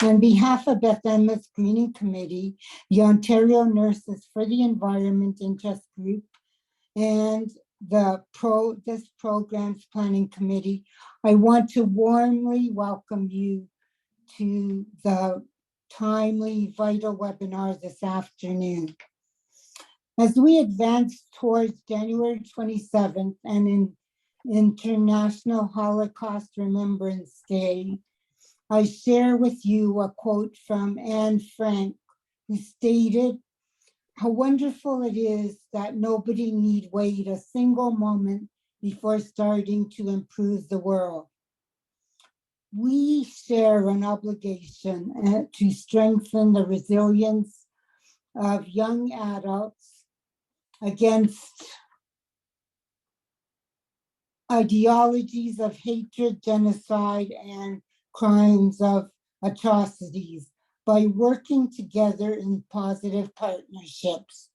On behalf of Beth Emma's Greening Committee, the Ontario Nurses for the Environment Interest Group, and this program's planning committee, I want to warmly welcome you to the timely, vital webinar this afternoon. As we advance towards January 27th and in International Holocaust Remembrance Day, I share with you a quote from Anne Frank, who stated, "How wonderful it is that nobody need wait a single moment before starting to improve the world." We share an obligation to strengthen the resilience of young adults against ideologies of hatred, genocide, and crimes of atrocities by working together in positive partnerships.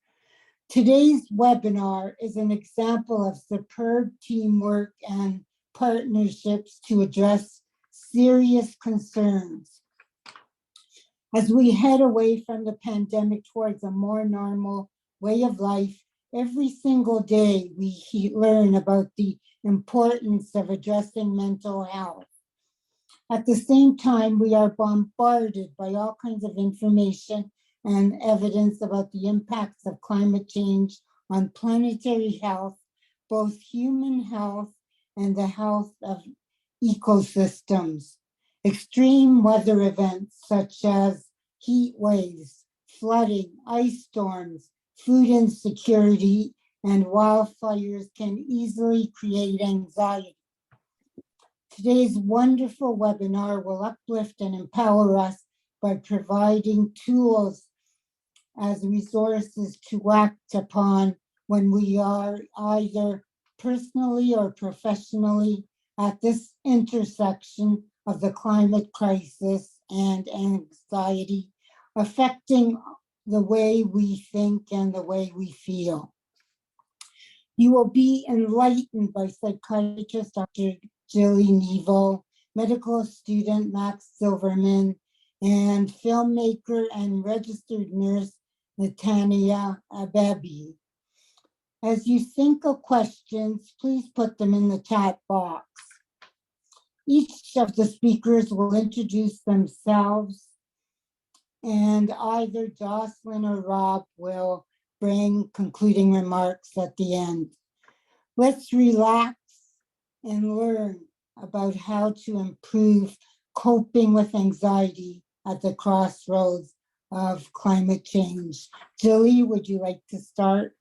Today's webinar is an example of superb teamwork and partnerships to address serious concerns. As we head away from the pandemic towards a more normal way of life, every single day we learn about the importance of addressing mental health. At the same time, we are bombarded by all kinds of information and evidence about the impacts of climate change on planetary health, both human health and the health of ecosystems. Extreme weather events such as heat waves, flooding, ice storms, food insecurity, and wildfires can easily create anxiety. Today's wonderful webinar will uplift and empower us by providing tools as resources to act upon when we are either personally or professionally at this intersection of the climate crisis and anxiety affecting the way we think and the way we feel. You will be enlightened by psychiatrist Dr. Jilly Nevo, medical student Max Silverman, and filmmaker and registered nurse Natania Abebi. As you think of questions, please put them in the chat box. Each of the speakers will introduce themselves, and either Jocelyn or Rob will bring concluding remarks at the end. Let's relax and learn about how to improve coping with anxiety at the crossroads of climate change. Jilly, would you like to start?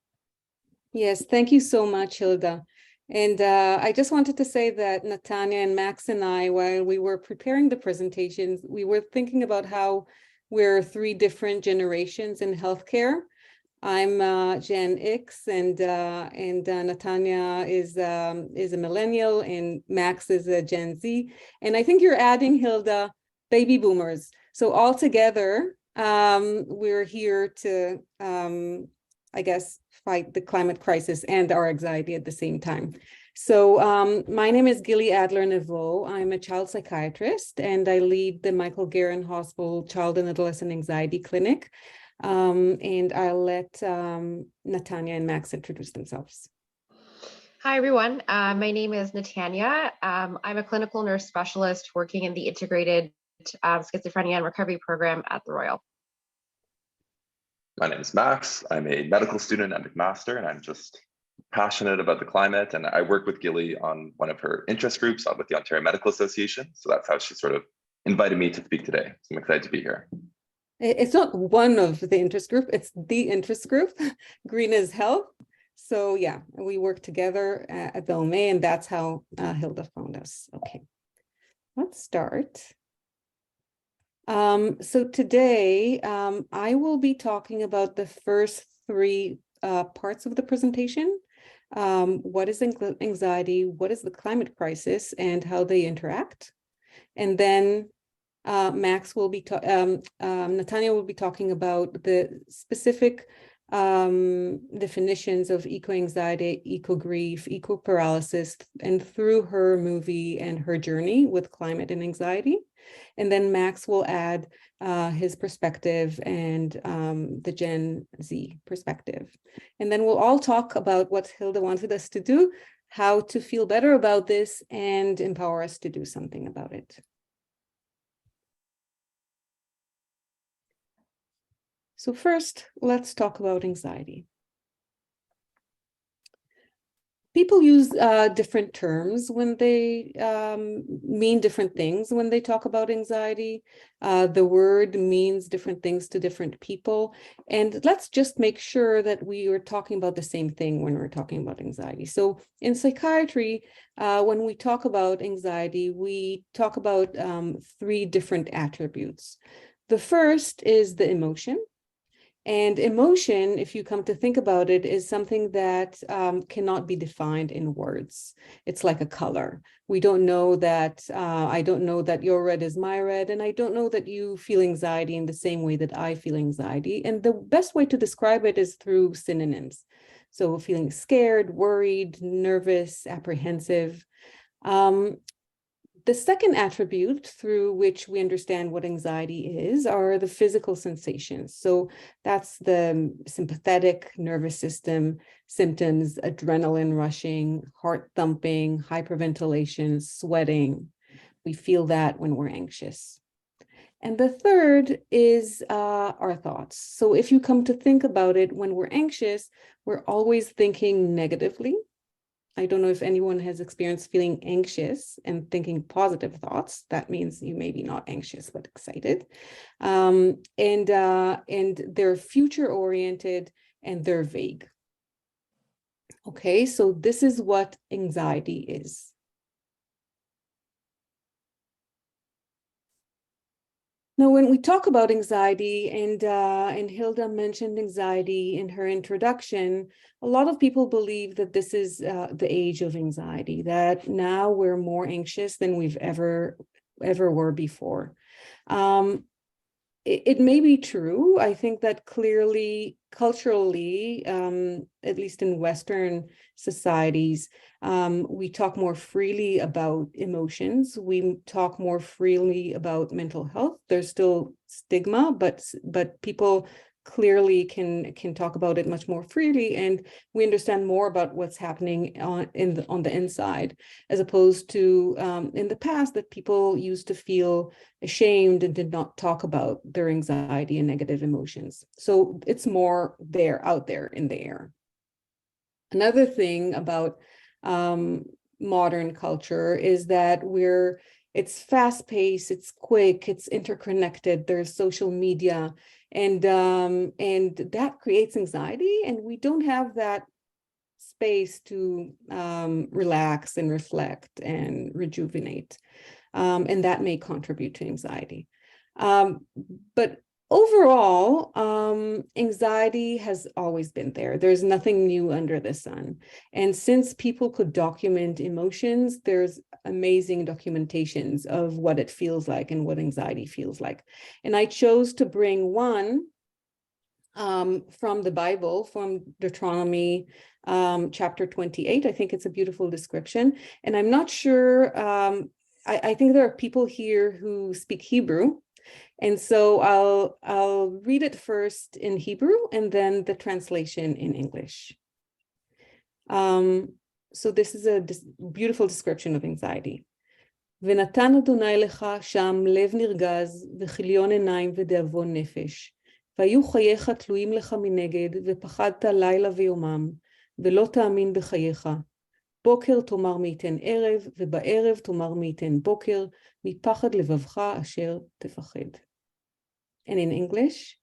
Yes, thank you so much, Hilda. And I just wanted to say that Natania and Max and I, while we were preparing the presentations, we were thinking about how we're three different generations in healthcare. I'm Gen X, and Natania is a millennial, and Max is a Gen Z. And I think you're adding, Hilda, baby boomers. So all together, we're here to, I guess, fight the climate crisis and our anxiety at the same time. So my name is Gilly Adler-Neveau. I'm a child psychiatrist, and I lead the Michael Garron Hospital Child and Adolescent Anxiety Clinic. And I'll let Natania and Max introduce themselves. Hi, everyone. My name is Natania. I'm a clinical nurse specialist working in the integrated schizophrenia and recovery program at the Royal. My name is Max. I'm a medical student at McMaster, and I'm just passionate about the climate. And I work with Gilly on one of her interest groups with the Ontario Medical Association. So that's how she sort of invited me to speak today. So I'm excited to be here. It's not one of the interest group, it's the interest group, Green is Health. So yeah, we work together at the OMA, and that's how Hilda found us. Okay, let's start. So today, I will be talking about the first three parts of the presentation. What is anxiety, what is the climate crisis, and how they interact. And then Max will be, Natania will be talking about the specific definitions of eco-anxiety, eco-grief, eco-paralysis, and through her movie and her journey with climate and anxiety. And then Max will add his perspective and the Gen Z perspective. And then we'll all talk about what Hilda wanted us to do, how to feel better about this and empower us to do something about it. So first, let's talk about anxiety. People use different terms when they mean different things when they talk about anxiety. The word means different things to different people. And let's just make sure that we are talking about the same thing when we're talking about anxiety. So in psychiatry, when we talk about anxiety, we talk about 3 different attributes. The first is the emotion. And emotion, if you come to think about it, is something that cannot be defined in words. It's like a color. We don't know that, I don't know that your red is my red, and I don't know that you feel anxiety in the same way that I feel anxiety. And the best way to describe it is through synonyms. So feeling scared, worried, nervous, apprehensive. The second attribute through which we understand what anxiety is are the physical sensations. So that's the sympathetic nervous system symptoms, adrenaline rushing, heart thumping, hyperventilation, sweating. We feel that when we're anxious. And the third is our thoughts. So if you come to think about it, when we're anxious, we're always thinking negatively. I don't know if anyone has experienced feeling anxious and thinking positive thoughts. That means you may be not anxious, but excited. And they're future-oriented and they're vague. Okay, so this is what anxiety is. Now, when we talk about anxiety, and Hilda mentioned anxiety in her introduction, a lot of people believe that this is the age of anxiety, that now we're more anxious than we've ever were before. It may be true. I think that clearly, culturally, at least in Western societies, we talk more freely about emotions. We talk more freely about mental health. There's still stigma, but people clearly can talk about it much more freely, and we understand more about what's happening on the inside, as opposed to in the past that people used to feel ashamed and did not talk about their anxiety and negative emotions. So it's more out there in the air. Another thing about modern culture is that it's fast-paced, it's quick, it's interconnected, there's social media, and that creates anxiety, and we don't have that space to relax and reflect and rejuvenate, and that may contribute to anxiety. But overall, anxiety has always been there. There's nothing new under the sun. And since people could document emotions, there's amazing documentations of what it feels like and what anxiety feels like. And I chose to bring one from the Bible, from Deuteronomy chapter 28. I think it's a beautiful description. And I'm not sure, I think there are people here who speak Hebrew. And so I'll read it first in Hebrew and then the translation in English. So this is a beautiful description of anxiety. ונתן אדוני לך שם לב נרגז וכיליון עיניים ודאבון נפש. והיו חייך תלויים לך מנגד ופחדת לילה ויומם ולא תאמין בחייך. בוקר תאמר מי ייתן ערב ובערב תאמר מי ייתן בוקר מפחד לבבך אשר תפחד. And in English,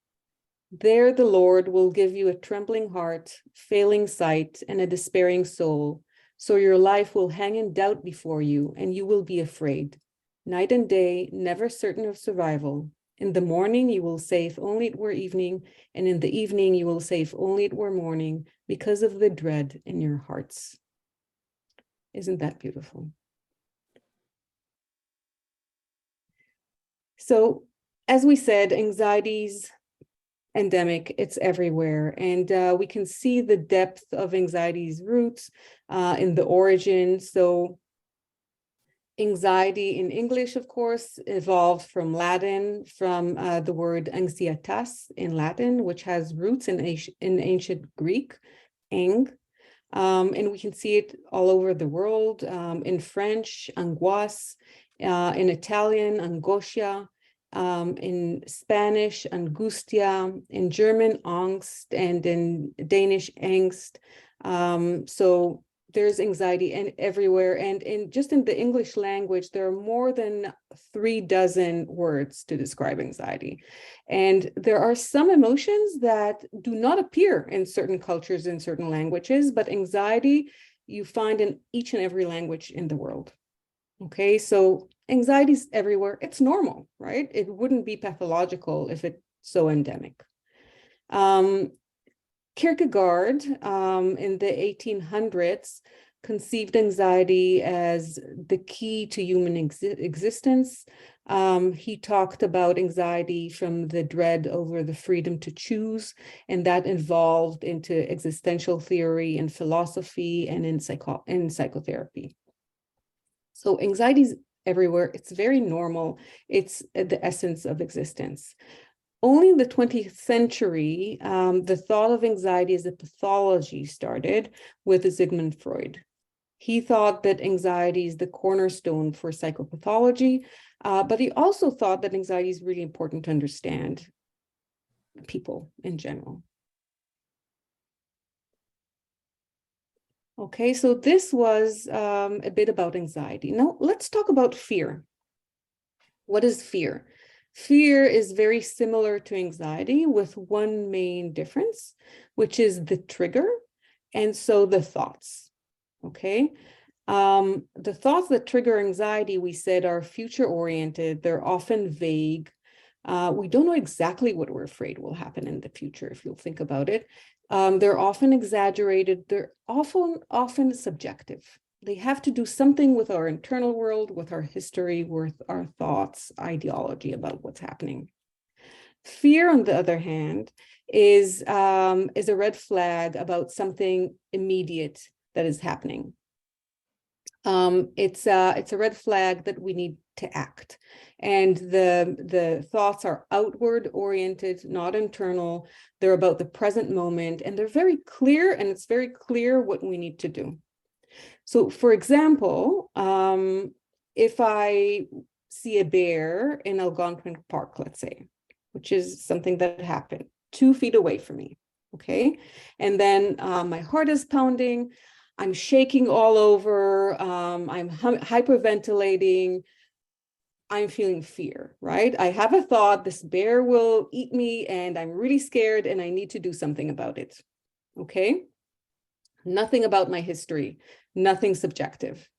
there the Lord will give you a trembling heart, failing sight, and a despairing soul. So your life will hang in doubt before you, and you will be afraid. Night and day, never certain of survival. In the morning, you will say, if only it were evening, and in the evening, you will say, if only it were morning, because of the dread in your hearts. Isn't that beautiful? So, as we said, anxieties endemic, it's everywhere. And we can see the depth of anxiety's roots in the origin. So anxiety in English, of course, evolved from Latin, from the word anxietas in Latin, which has roots in ancient Greek, ang. And we can see it all over the world, in French, angoisse, in Italian, angoscia, in Spanish, angustia, in German, Angst, and in Danish, angst. So there's anxiety and everywhere. And just in the English language, there are more than 36 words to describe anxiety. And there are some emotions that do not appear in certain cultures, in certain languages, but anxiety you find in each and every language in the world. Okay, so anxiety is everywhere. It's normal, right? It wouldn't be pathological if it's so endemic. Kierkegaard, in the 1800s, conceived anxiety as the key to human existence. He talked about anxiety from the dread over the freedom to choose, and that evolved into existential theory and philosophy and in psychotherapy. So anxiety is everywhere. It's very normal. It's the essence of existence. Only in the 20th century, the thought of anxiety as a pathology started with Sigmund Freud. He thought that anxiety is the cornerstone for psychopathology, but he also thought that anxiety is really important to understand people in general. Okay, so this was a bit about anxiety. Now let's talk about fear. What is fear? Fear is very similar to anxiety with one main difference, which is the trigger, and so the thoughts, okay? The thoughts that trigger anxiety, we said, are future-oriented. They're often vague. We don't know exactly what we're afraid will happen in the future, if you'll think about it. They're often exaggerated. They're often subjective. They have to do something with our internal world, with our history, with our thoughts, ideology about what's happening. Fear, on the other hand, is a red flag about something immediate that is happening. It's a red flag that we need to act. And the thoughts are outward oriented, not internal. They're about the present moment, and they're very clear, and it's very clear what we need to do. So, for example, if I see a bear in Algonquin Park, let's say, which is something that happened 2 feet away from me, okay? And then my heart is pounding, I'm shaking all over, I'm hyperventilating, I'm feeling fear, right? I have a thought, this bear will eat me, and I'm really scared, and I need to do something about it, okay? Nothing about my history, nothing subjective.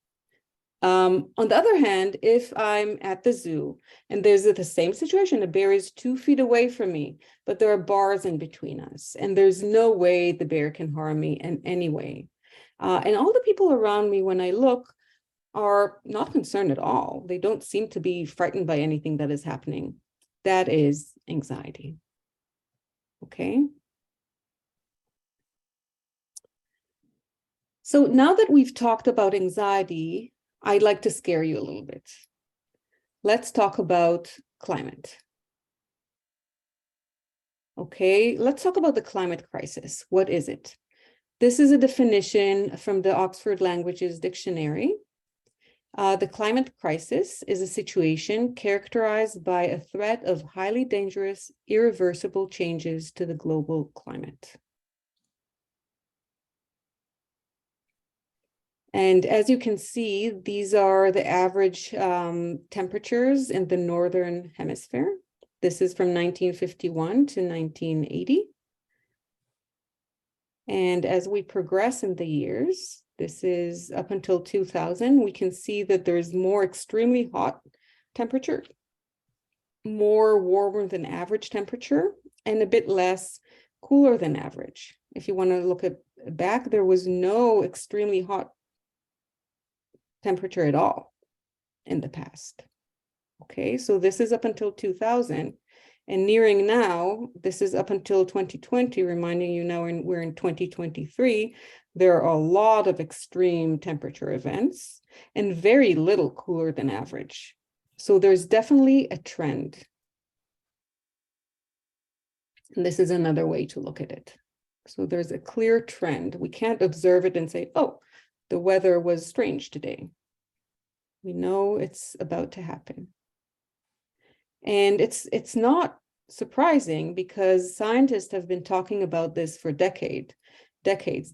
On the other hand, if I'm at the zoo and there's the same situation, a bear is 2 feet away from me, but there are bars in between us, and there's no way the bear can harm me in any way. And all the people around me, when I look, are not concerned at all. They don't seem to be frightened by anything that is happening. That is anxiety. Okay. So now that we've talked about anxiety, I'd like to scare you a little bit. Let's talk about climate. Okay, let's talk about the climate crisis. What is it? This is a definition from the Oxford Languages Dictionary. The climate crisis is a situation characterized by a threat of highly dangerous, irreversible changes to the global climate. And as you can see, these are the average temperatures in the Northern Hemisphere. This is from 1951 to 1980. And as we progress in the years, this is up until 2000, we can see that there's more extremely hot temperature, more warmer than average temperature, and a bit less cooler than average. If you want to look at back, there was no extremely hot temperature at all in the past. Okay, so this is up until 2000. And nearing now, this is up until 2020, reminding you now we're in 2023, there are a lot of extreme temperature events and very little cooler than average. So there's definitely a trend. And this is another way to look at it. So there's a clear trend. We can't observe it and say, oh, the weather was strange today. We know it's about to happen. And it's not surprising because scientists have been talking about this for decades.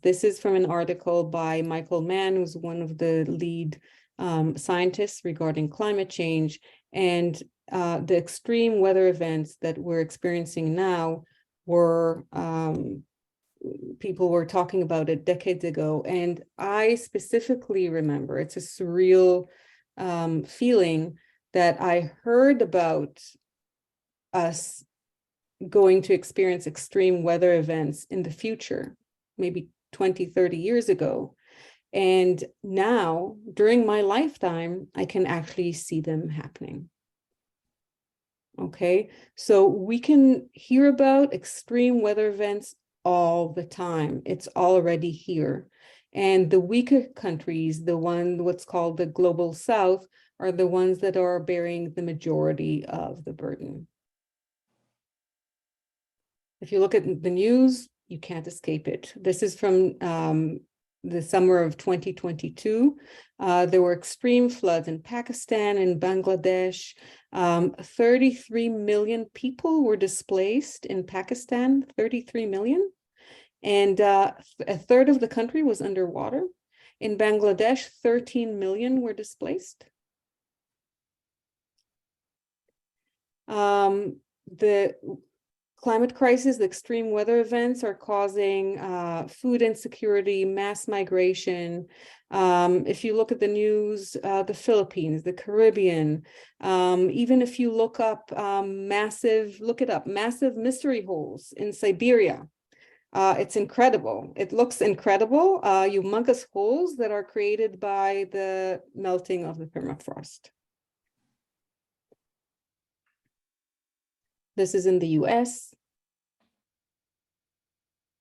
This is from an article by Michael Mann, who's one of the lead scientists regarding climate change. And the extreme weather events that we're experiencing now were, people were talking about it decades ago. And I specifically remember, it's a surreal feeling that I heard about us going to experience extreme weather events in the future, maybe 20, 30 years ago. And now, during my lifetime, I can actually see them happening. Okay, so we can hear about extreme weather events all the time. It's already here. And the weaker countries, what's called the global south, are the ones that are bearing the majority of the burden. If you look at the news, you can't escape it. This is from the summer of 2022. There were extreme floods in Pakistan and Bangladesh. 33 million people were displaced in Pakistan, 33 million. And a third of the country was underwater. In Bangladesh, 13 million were displaced. The climate crisis, the extreme weather events are causing food insecurity, mass migration. If you look at the news, the Philippines, the Caribbean, even if you look up massive mystery holes in Siberia. It's incredible. It looks incredible. Humongous holes that are created by the melting of the permafrost. This is in the US.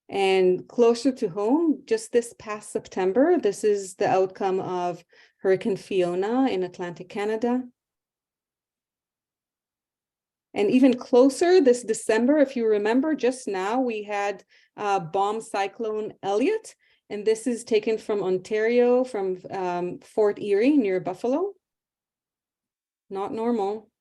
And closer to home, just this past September, this is the outcome of Hurricane Fiona in Atlantic Canada. And even closer this December, if you remember, just now we had bomb cyclone Elliott, and this is taken from Ontario, from Fort Erie near Buffalo. Not normal.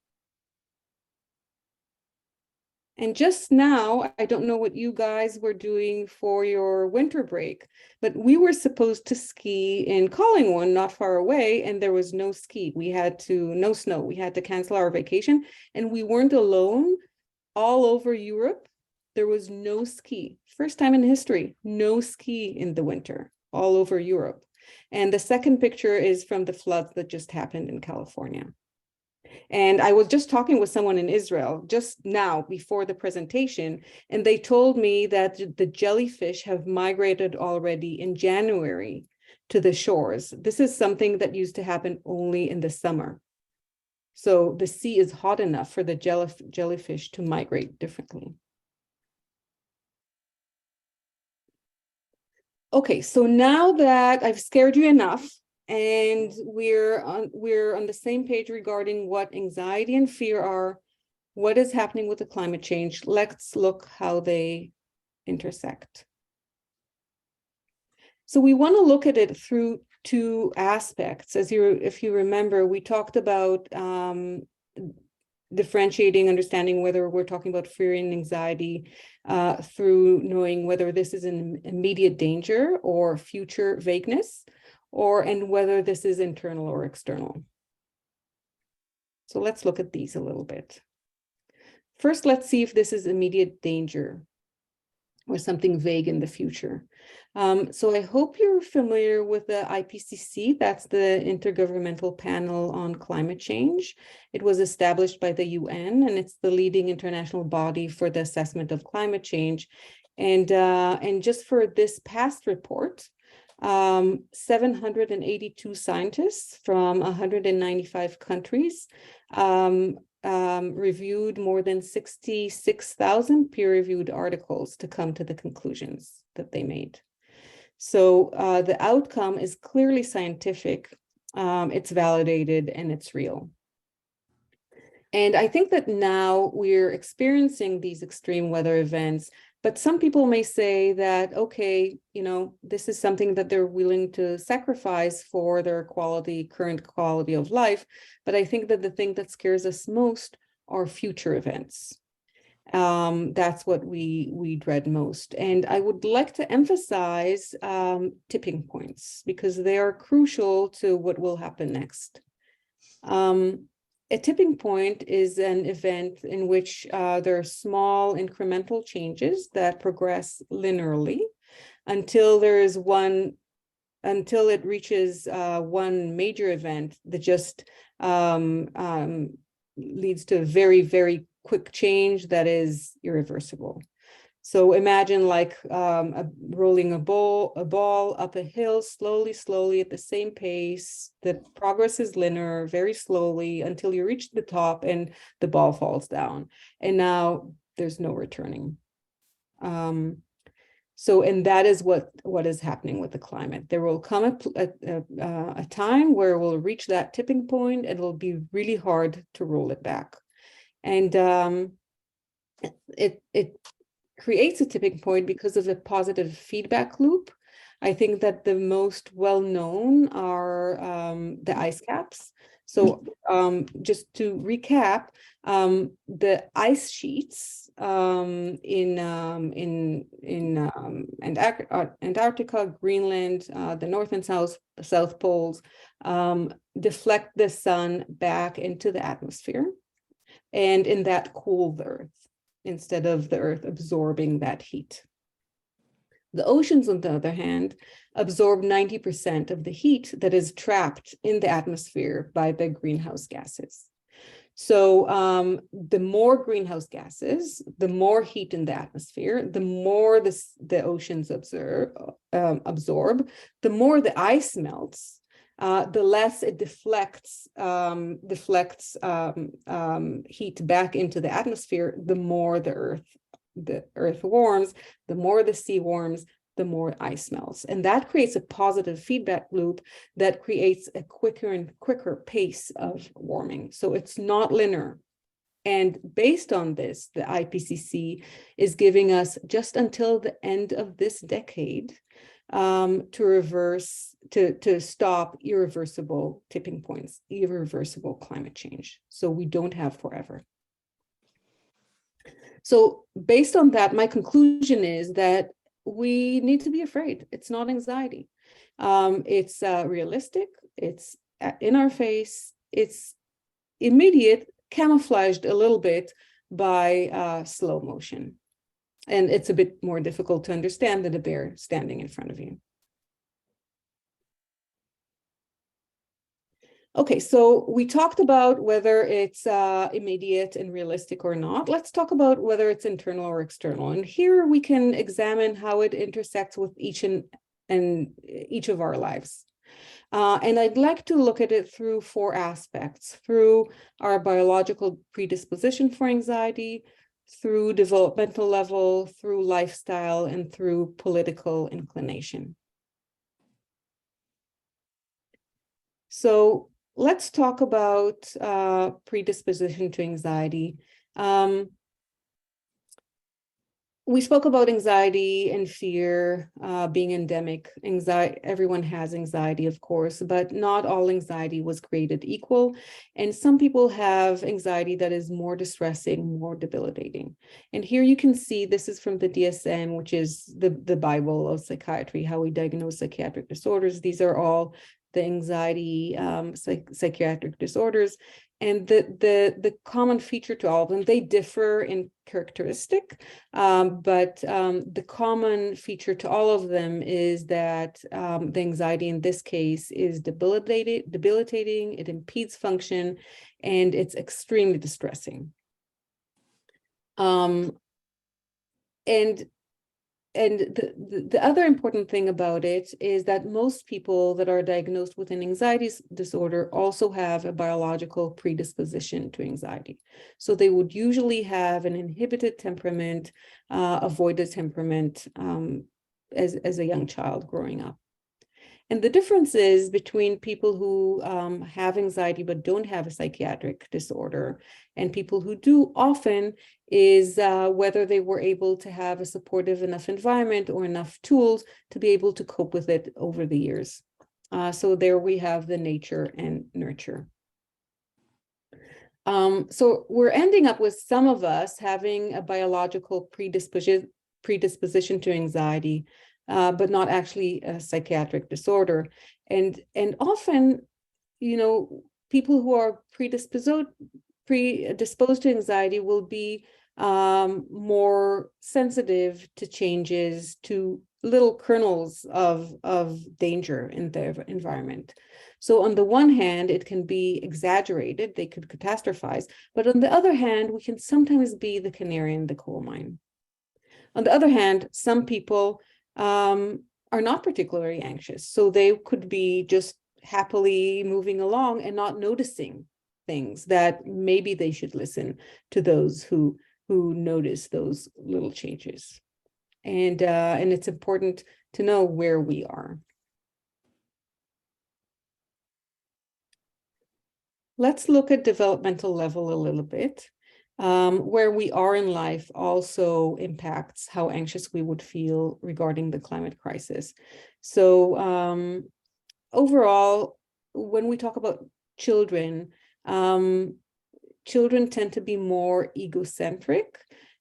And just now, I don't know what you guys were doing for your winter break, but we were supposed to ski in Collingwood, not far away, and there was no ski. No snow. We had to cancel our vacation, and we weren't alone. All over Europe, there was no ski. First time in history, no ski in the winter, all over Europe. And the second picture is from the floods that just happened in California. And I was just talking with someone in Israel just now before the presentation, and they told me that the jellyfish have migrated already in January to the shores. This is something that used to happen only in the summer. So the sea is hot enough for the jellyfish to migrate differently. Okay, so now that I've scared you enough, and we're on the same page regarding what anxiety and fear are, what is happening with the climate change, let's look how they intersect. So we want to look at it through two aspects. If you remember, we talked about differentiating, understanding whether we're talking about fear and anxiety through knowing whether this is an immediate danger or future vagueness, and whether this is internal or external. So let's look at these a little bit. First, let's see if this is immediate danger or something vague in the future. So I hope you're familiar with the IPCC. That's the Intergovernmental Panel on Climate Change. It was established by the UN, and it's the leading international body for the assessment of climate change. And just for this past report, 782 scientists from 195 countries reviewed more than 66,000 peer-reviewed articles to come to the conclusions that they made. So the outcome is clearly scientific, it's validated, and it's real. And I think that now we're experiencing these extreme weather events, but some people may say that, okay, you know, this is something that they're willing to sacrifice for their current quality of life. But I think that the thing that scares us most are future events. That's what we dread most. And I would like to emphasize tipping points, because they are crucial to what will happen next. A tipping point is an event in which there are small incremental changes that progress linearly until it reaches one major event that just leads to a very, very quick change that is irreversible. So imagine like rolling a ball up a hill slowly at the same pace. The progress is linear, very slowly, until you reach the top and the ball falls down. And now there's no returning. And that is what is happening with the climate. There will come a time where we'll reach that tipping point, and it'll be really hard to roll it back. And it creates a tipping point because of a positive feedback loop. I think that the most well-known are the ice caps. So just to recap, the ice sheets in Antarctica, Greenland, the North and South poles deflect the sun back into the atmosphere, and in that cool the Earth, instead of the Earth absorbing that heat. The oceans, on the other hand, absorb 90% of the heat that is trapped in the atmosphere by the greenhouse gases. So the more greenhouse gases, the more heat in the atmosphere, the more the oceans absorb, the more the ice melts, the less it deflects heat back into the atmosphere, the more the Earth warms, the more the sea warms, the more ice melts. And that creates a positive feedback loop that creates a quicker and quicker pace of warming. So it's not linear. And based on this, the IPCC is giving us just until the end of this decade to stop irreversible tipping points, irreversible climate change. So we don't have forever. So based on that, my conclusion is that we need to be afraid. It's not anxiety. It's realistic. It's in our face. It's immediate, camouflaged a little bit by slow motion. And it's a bit more difficult to understand than a bear standing in front of you. Okay, so we talked about whether it's immediate and realistic or not. Let's talk about whether it's internal or external. And here we can examine how it intersects with each of our lives. And I'd like to look at it through 4 aspects: through our biological predisposition for anxiety, through developmental level, through lifestyle, and through political inclination. So let's talk about predisposition to anxiety. We spoke about anxiety and fear being endemic. Everyone has anxiety, of course, but not all anxiety was created equal. And some people have anxiety that is more distressing, more debilitating. And here you can see, this is from the DSM, which is the Bible of psychiatry, how we diagnose psychiatric disorders. These are all the anxiety psychiatric disorders. And the common feature to all of them, they differ in characteristic, but the common feature to all of them is that the anxiety in this case is debilitating, it impedes function, and it's extremely distressing. And and the other important thing about it is that most people that are diagnosed with an anxiety disorder also have a biological predisposition to anxiety. So they would usually have an inhibited temperament, avoided temperament as a young child growing up. And the difference is between people who have anxiety but don't have a psychiatric disorder and people who do often is whether they were able to have a supportive enough environment or enough tools to be able to cope with it over the years. So there we have the nature and nurture. So we're ending up with some of us having a biological predisposition to anxiety, but not actually a psychiatric disorder. And often, you know, people who are predisposed to anxiety will be more sensitive to changes, to little kernels of danger in their environment. So on the one hand, it can be exaggerated, they could catastrophize, but on the other hand, we can sometimes be the canary in the coal mine. On the other hand, some people are not particularly anxious, so they could be just happily moving along and not noticing things that maybe they should listen to those who notice those little changes. And it's important to know where we are. Let's look at developmental level a little bit. Where we are in life also impacts how anxious we would feel regarding the climate crisis. So overall, when we talk about children, children tend to be more egocentric.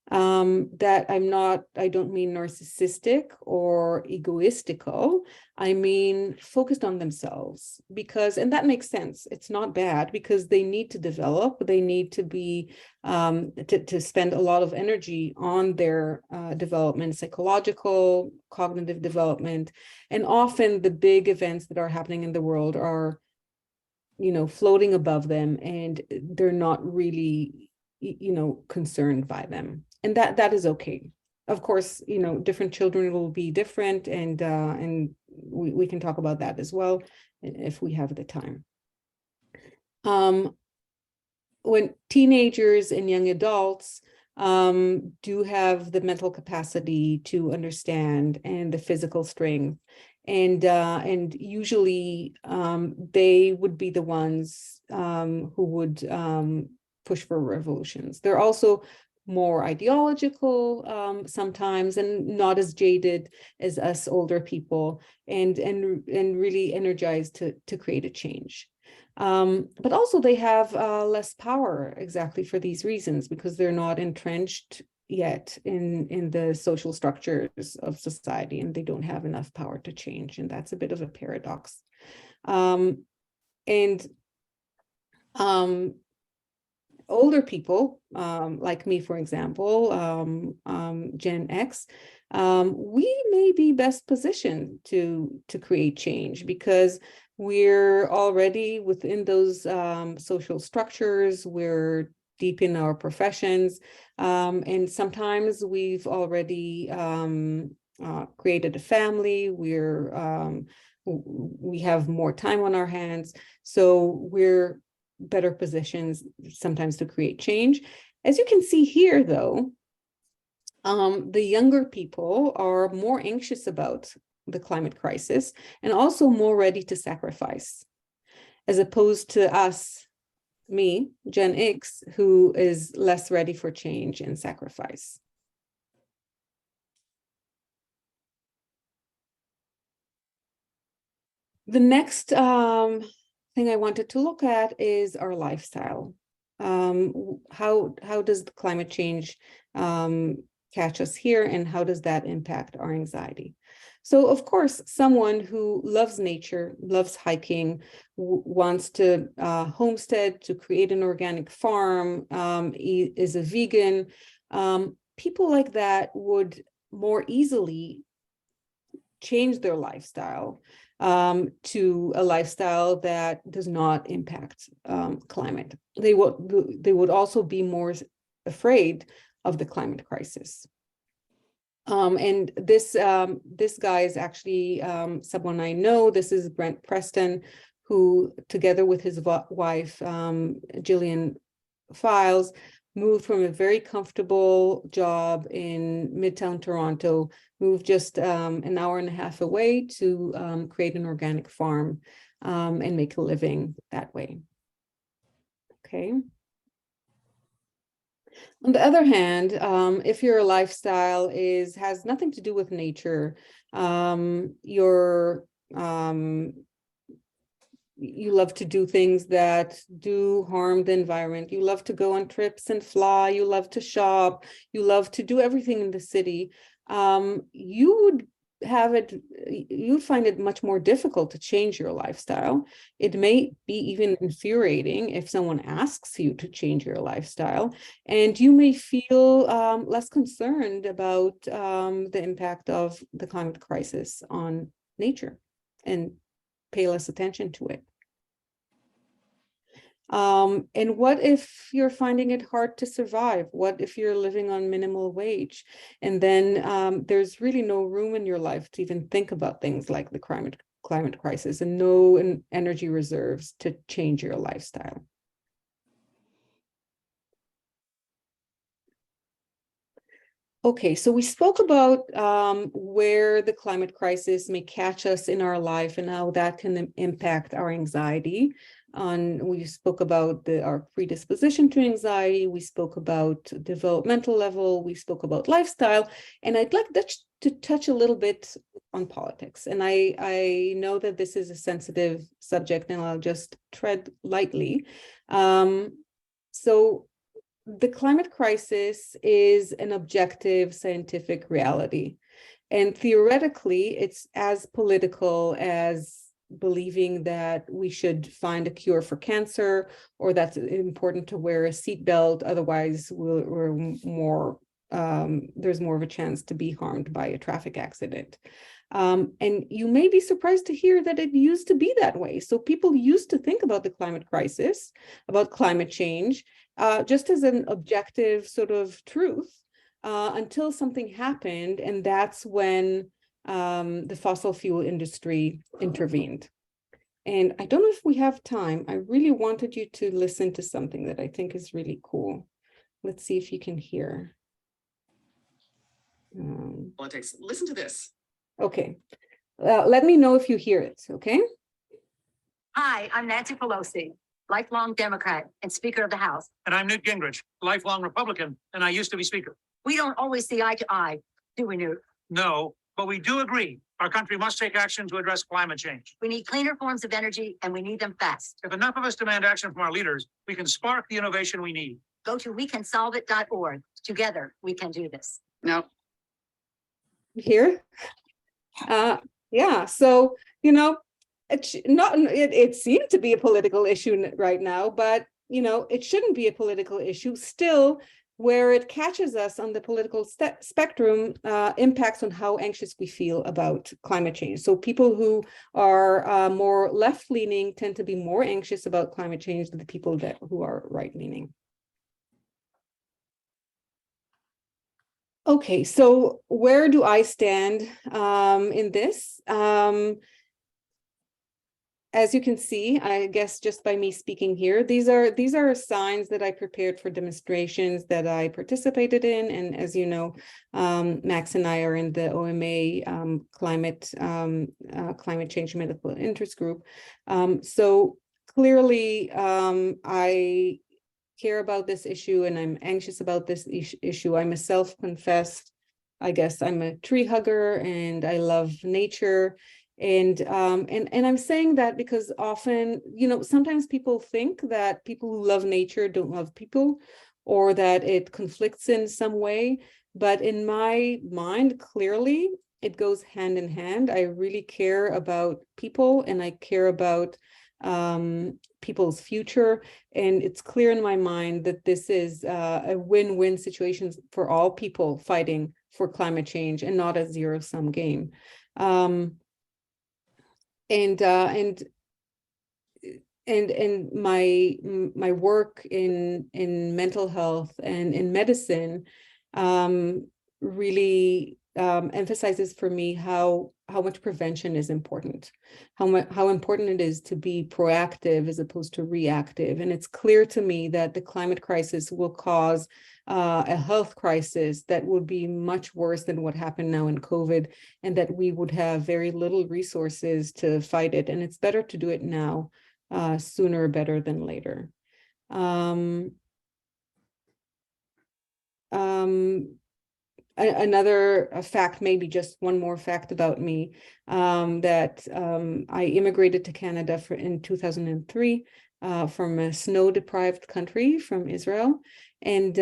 That I don't mean narcissistic or egoistical. I mean focused on themselves, because, and that makes sense. It's not bad because they need to develop. They need to be to spend a lot of energy on their development, psychological, cognitive development, and often the big events that are happening in the world are, you know, floating above them, and they're not really, you know, concerned by them. And that is okay. Of course, you know, different children will be different, and we can talk about that as well if we have the time. When teenagers and young adults do have the mental capacity to understand and the physical strength, and usually they would be the ones who would push for revolutions. They're also more ideological sometimes, and not as jaded as us older people, and really energized to create a change. But also they have less power exactly for these reasons, because they're not entrenched yet in the social structures of society, and they don't have enough power to change. And that's a bit of a paradox. Older people, like me, for example, Gen X, we may be best positioned to create change, because we're already within those social structures, we're deep in our professions, and sometimes we've already created a family, we have more time on our hands, so we're better positions sometimes to create change. As you can see here, though, the younger people are more anxious about the climate crisis and also more ready to sacrifice, as opposed to us, me, Gen X, who is less ready for change and sacrifice. The next thing I wanted to look at is our lifestyle. How does the climate change catch us here, and how does that impact our anxiety? So, of course, someone who loves nature, loves hiking, wants to homestead, to create an organic farm, is a vegan, people like that would more easily change their lifestyle to a lifestyle that does not impact climate. They would also be more afraid of the climate crisis. And this guy is actually someone I know. This is Brent Preston, who together with his wife, Jillian Files, moved from a very comfortable job in Midtown Toronto, moved just an hour and a half away to create an organic farm and make a living that way. Okay. On the other hand, if your lifestyle has nothing to do with nature, you love to do things that do harm the environment. You love to go on trips and fly. You love to shop. You love to do everything in the city. You'd find it much more difficult to change your lifestyle. It may be even infuriating if someone asks you to change your lifestyle, and you may feel less concerned about the impact of the climate crisis on nature and pay less attention to it. And what if you're finding it hard to survive? What if you're living on minimal wage? And then there's really no room in your life to even think about things like the climate crisis, and no energy reserves to change your lifestyle. Okay, so we spoke about where the climate crisis may catch us in our life and how that can impact our anxiety. We spoke about our predisposition to anxiety. We spoke about developmental level. We spoke about lifestyle, and I'd like to touch a little bit on politics. And I know that this is a sensitive subject, and I'll just tread lightly. So the climate crisis is an objective scientific reality, and theoretically, it's as political as believing that we should find a cure for cancer, or that's important to wear a seatbelt, otherwise there's more of a chance to be harmed by a traffic accident. And you may be surprised to hear that it used to be that way. So people used to think about the climate crisis, about climate change, just as an objective sort of truth, until something happened, and that's when the fossil fuel industry intervened. And I don't know if we have time. I really wanted you to listen to something that I think is really cool. Let's see if you can hear. Politics. Listen to this. Okay. Let me know if you hear it, okay? Hi, I'm Nancy Pelosi, lifelong Democrat and Speaker of the House. And I'm Newt Gingrich, lifelong Republican, and I used to be Speaker. We don't always see eye to eye, do we, Newt? No, but we do agree our country must take action to address climate change. We need cleaner forms of energy, and we need them fast. If enough of us demand action from our leaders, we can spark the innovation we need. Go to wecansolveit.org. Together, we can do this. No. Here? Yeah, so, it seemed to be a political issue right now, but, it shouldn't be a political issue. Still, where it catches us on the political spectrum impacts on how anxious we feel about climate change. So people who are more left-leaning tend to be more anxious about climate change than the people who are right-leaning. Okay, so where do I stand in this? As you can see, I guess just by me speaking here, these are signs that I prepared for demonstrations that I participated in. And as you know, Max and I are in the OMA climate change medical interest group. So clearly, I care about this issue and I'm anxious about this issue. I'm a self-confessed, I guess I'm a tree hugger and I love nature. And I'm saying that because often, sometimes people think that people who love nature don't love people, or that it conflicts in some way. But in my mind, clearly, it goes hand in hand. I really care about people and I care about people's future. And it's clear in my mind that this is a win-win situation for all people fighting for climate change and not a zero-sum game. And my work in mental health and in medicine really emphasizes for me how much prevention is important, how important it is to be proactive as opposed to reactive. And it's clear to me that the climate crisis will cause a health crisis that would be much worse than what happened now in COVID, and that we would have very little resources to fight it. And it's better to do it now, sooner better than later. Another fact, maybe just one more fact about me, that I immigrated to Canada in 2003 from a snow-deprived country, from Israel. And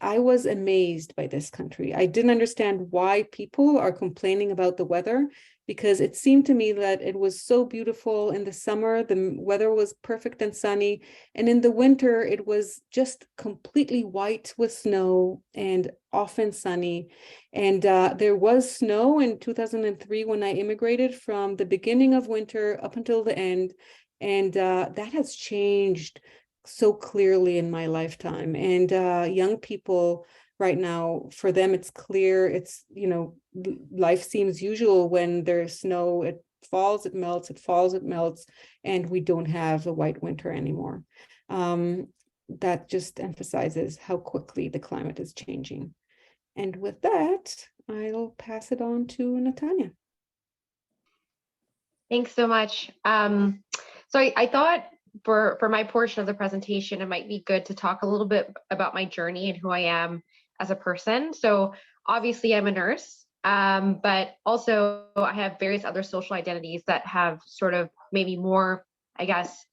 I was amazed by this country. I didn't understand why people are complaining about the weather, because it seemed to me that it was so beautiful in the summer. The weather was perfect and sunny. And in the winter, it was just completely white with snow and often sunny. And there was snow in 2003 when I immigrated, from the beginning of winter up until the end. And that has changed so clearly in my lifetime. And young people right now, for them, it's clear. It's, life seems usual when there's snow. It falls, it melts, it falls, it melts, and we don't have a white winter anymore. That just emphasizes how quickly the climate is changing. And with that, I'll pass it on to Natanya. Thanks so much. So I thought for my portion of the presentation, it might be good to talk a little bit about my journey and who I am as a person. So obviously I'm a nurse, but also I have various other social identities that have sort of maybe more, I guess,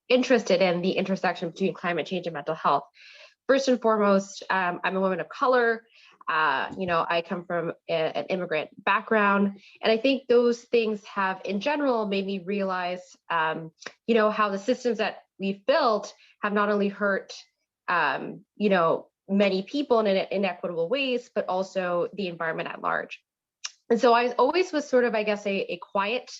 interested in the intersection between climate change and mental health. First and foremost, I'm a woman of color. I come from an immigrant background, and I think those things have, in general, made me realize, how the systems that we've built have not only hurt, many people in inequitable ways, but also the environment at large. And so I always was sort of, I guess, a quiet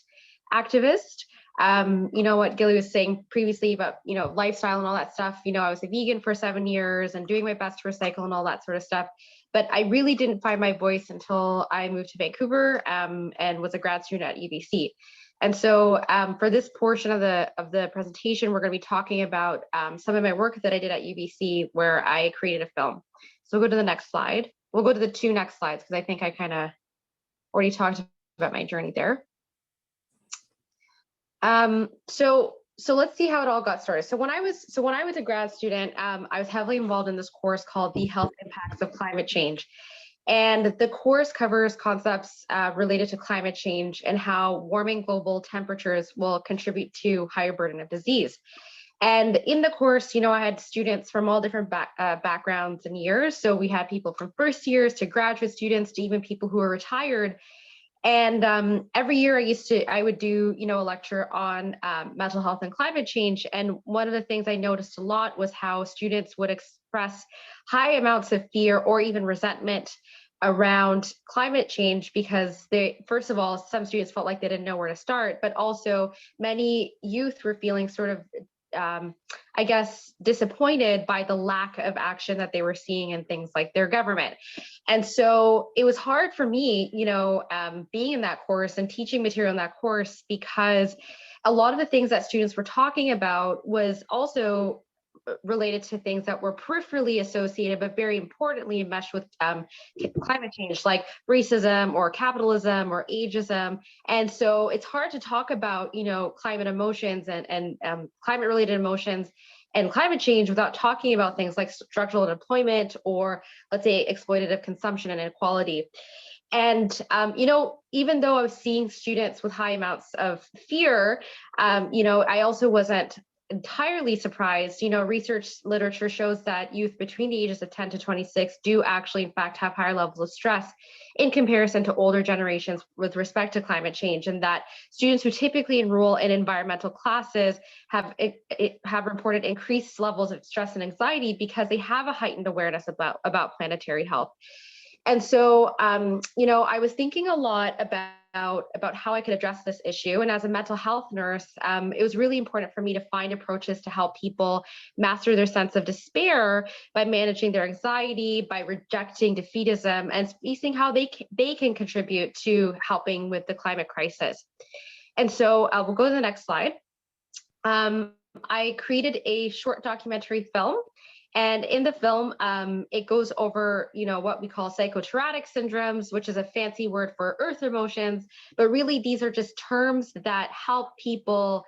activist. What Gilly was saying previously about, lifestyle and all that stuff. I was a vegan for 7 years and doing my best to recycle and all that sort of stuff. But I really didn't find my voice until I moved to Vancouver and was a grad student at UBC. And so for this portion of the presentation, we're going to be talking about some of my work that I did at UBC, where I created a film. So we'll go to the next slide. We'll go to the 2 next slides, because I think I kind of already talked about my journey there. So let's see how it all got started. So when I was a grad student, I was heavily involved in this course called The Health Impacts of Climate Change. And the course covers concepts related to climate change and how warming global temperatures will contribute to higher burden of disease. And in the course, I had students from all different backgrounds and years. So we had people from first years to graduate students to even people who are retired. And every year I would do, a lecture on mental health and climate change. And one of the things I noticed a lot was how students would express high amounts of fear or even resentment around climate change, because first of all, some students felt like they didn't know where to start, but also many youth were feeling sort of, I guess, disappointed by the lack of action that they were seeing in things like their government. And so it was hard for me, being in that course and teaching material in that course, because a lot of the things that students were talking about was also related to things that were peripherally associated, but very importantly meshed with climate change, like racism or capitalism or ageism. And so it's hard to talk about, climate emotions and climate related emotions and climate change without talking about things like structural unemployment or, let's say, exploitative consumption and inequality. And, even though I was seeing students with high amounts of fear, I also wasn't entirely surprised. Research literature shows that youth between the ages of 10 to 26 do actually, in fact, have higher levels of stress in comparison to older generations with respect to climate change, and that students who typically enroll in environmental classes have reported increased levels of stress and anxiety because they have a heightened awareness about planetary health. And so, I was thinking a lot about about how I could address this issue. And as a mental health nurse, it was really important for me to find approaches to help people master their sense of despair by managing their anxiety, by rejecting defeatism, and seeing how they can contribute to helping with the climate crisis. And so we'll go to the next slide. I created a short documentary film. And in the film, it goes over, what we call psychoterratic syndromes, which is a fancy word for earth emotions. But really, these are just terms that help people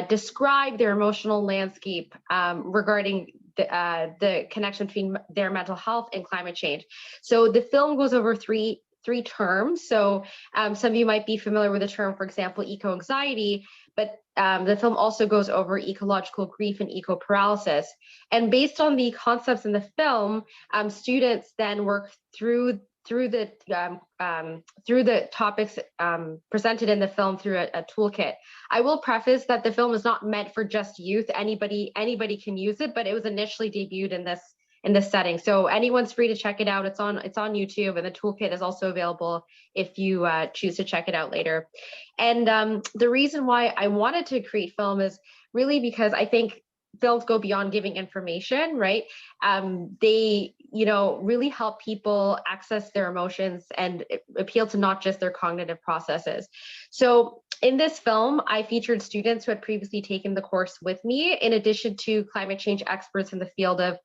describe their emotional landscape regarding the connection between their mental health and climate change. So the film goes over three terms. So some of you might be familiar with the term, for example, eco-anxiety, but the film also goes over ecological grief and eco-paralysis. And based on the concepts in the film, students then work through the topics presented in the film through a toolkit. I will preface that the film is not meant for just youth. Anybody can use it, but it was initially debuted in this setting. So anyone's free to check it out. It's on YouTube, and the toolkit is also available if you choose to check it out later. And the reason why I wanted to create film is really because I think films go beyond giving information, right? They, really help people access their emotions and appeal to not just their cognitive processes. So in this film, I featured students who had previously taken the course with me, in addition to climate change experts in the field of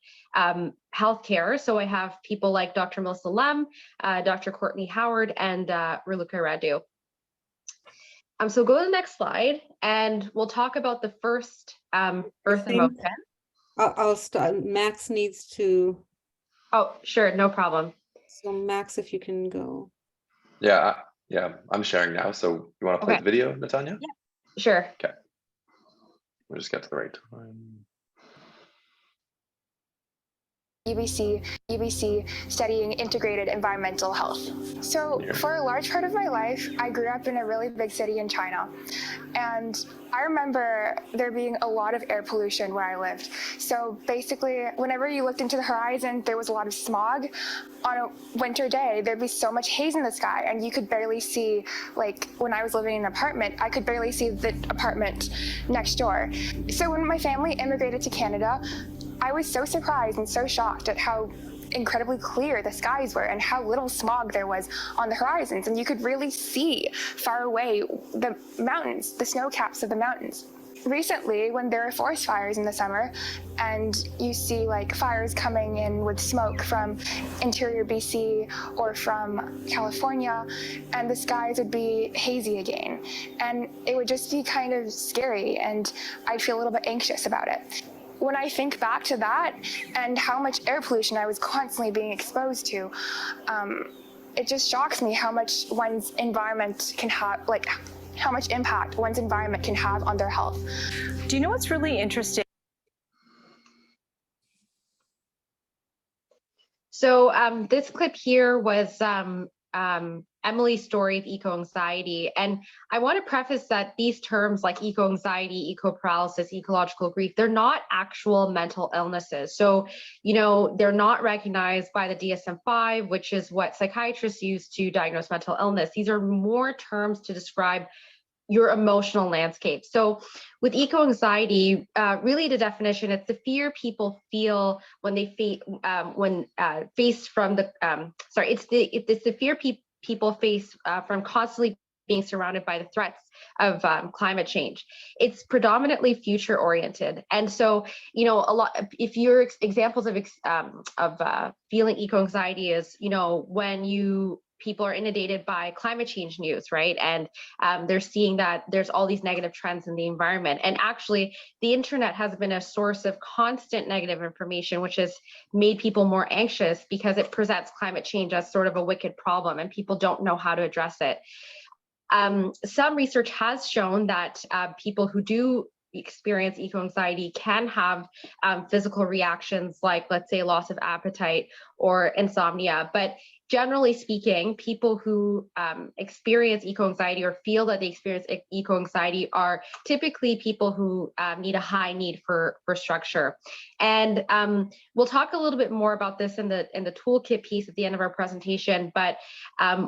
healthcare. So I have people like Dr. Melissa Lem, Dr. Courtney Howard, and Raluca Radu. So go to the next slide, and we'll talk about the first earth emotion. I'll start. Max needs to. Oh, sure, no problem. So Max, if you can go. Yeah, I'm sharing now. So you want to play the video, Natanya? Yeah, sure. Okay. We'll just get to the right time. UBC, studying integrated environmental health. So for a large part of my life, I grew up in a really big city in China. And I remember there being a lot of air pollution where I lived. So basically, whenever you looked into the horizon, there was a lot of smog. On a winter day, there'd be so much haze in the sky, and you could barely see, like when I was living in an apartment, I could barely see the apartment next door. So when my family immigrated to Canada, I was so surprised and so shocked at how incredibly clear the skies were and how little smog there was on the horizons. And you could really see far away the mountains, the snow caps of the mountains. Recently, when there are forest fires in the summer and you see like fires coming in with smoke from interior BC or from California, and the skies would be hazy again. And it would just be kind of scary, and I'd feel a little bit anxious about it. When I think back to that and how much air pollution I was constantly being exposed to, it just shocks me how much one's environment can have, like how much impact one's environment can have on their health. Do you know what's really interesting? So this clip here was Emily's story of eco-anxiety. And I want to preface that these terms like eco-anxiety, eco-paralysis, ecological grief, they're not actual mental illnesses. So, they're not recognized by the DSM-5, which is what psychiatrists use to diagnose mental illness. These are more terms to describe your emotional landscape. So with eco-anxiety, really the definition, it's the fear people feel when they faced from the, it's the fear people face from constantly being surrounded by the threats of climate change. It's predominantly future oriented. And so, if your examples of feeling eco-anxiety is, when people are inundated by climate change news, right? And they're seeing that there's all these negative trends in the environment. And actually, the internet has been a source of constant negative information, which has made people more anxious because it presents climate change as sort of a wicked problem, and people don't know how to address it. Some research has shown that people who do experience eco-anxiety can have physical reactions like, let's say, loss of appetite or insomnia, but generally speaking, people who experience eco-anxiety or feel that they experience eco-anxiety are typically people who need a high need for structure. And we'll talk a little bit more about this in the toolkit piece at the end of our presentation. But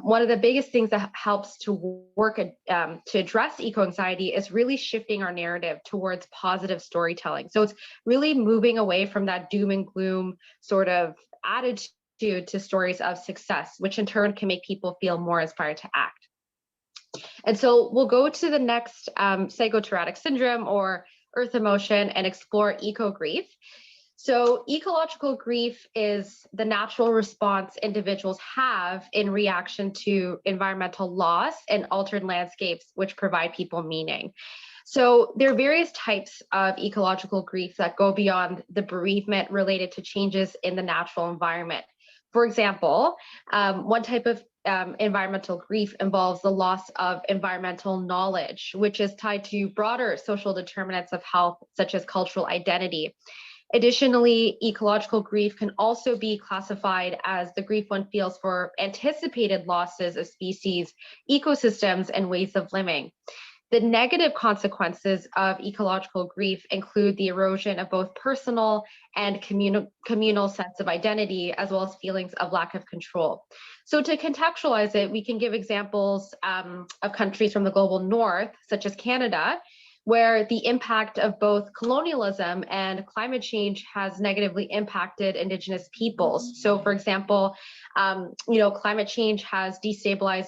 one of the biggest things that helps to work to address eco-anxiety is really shifting our narrative towards positive storytelling. So it's really moving away from that doom and gloom sort of attitude to stories of success, which in turn can make people feel more inspired to act. And so we'll go to the next psychoterratic syndrome or earth emotion and explore eco-grief. So ecological grief is the natural response individuals have in reaction to environmental loss and altered landscapes, which provide people meaning. So there are various types of ecological grief that go beyond the bereavement related to changes in the natural environment. For example, one type of environmental grief involves the loss of environmental knowledge, which is tied to broader social determinants of health, such as cultural identity. Additionally, ecological grief can also be classified as the grief one feels for anticipated losses of species, ecosystems, and ways of living. The negative consequences of ecological grief include the erosion of both personal and communal sense of identity, as well as feelings of lack of control. So to contextualize it, we can give examples of countries from the global north, such as Canada, where the impact of both colonialism and climate change has negatively impacted Indigenous peoples. So, for example, climate change has destabilized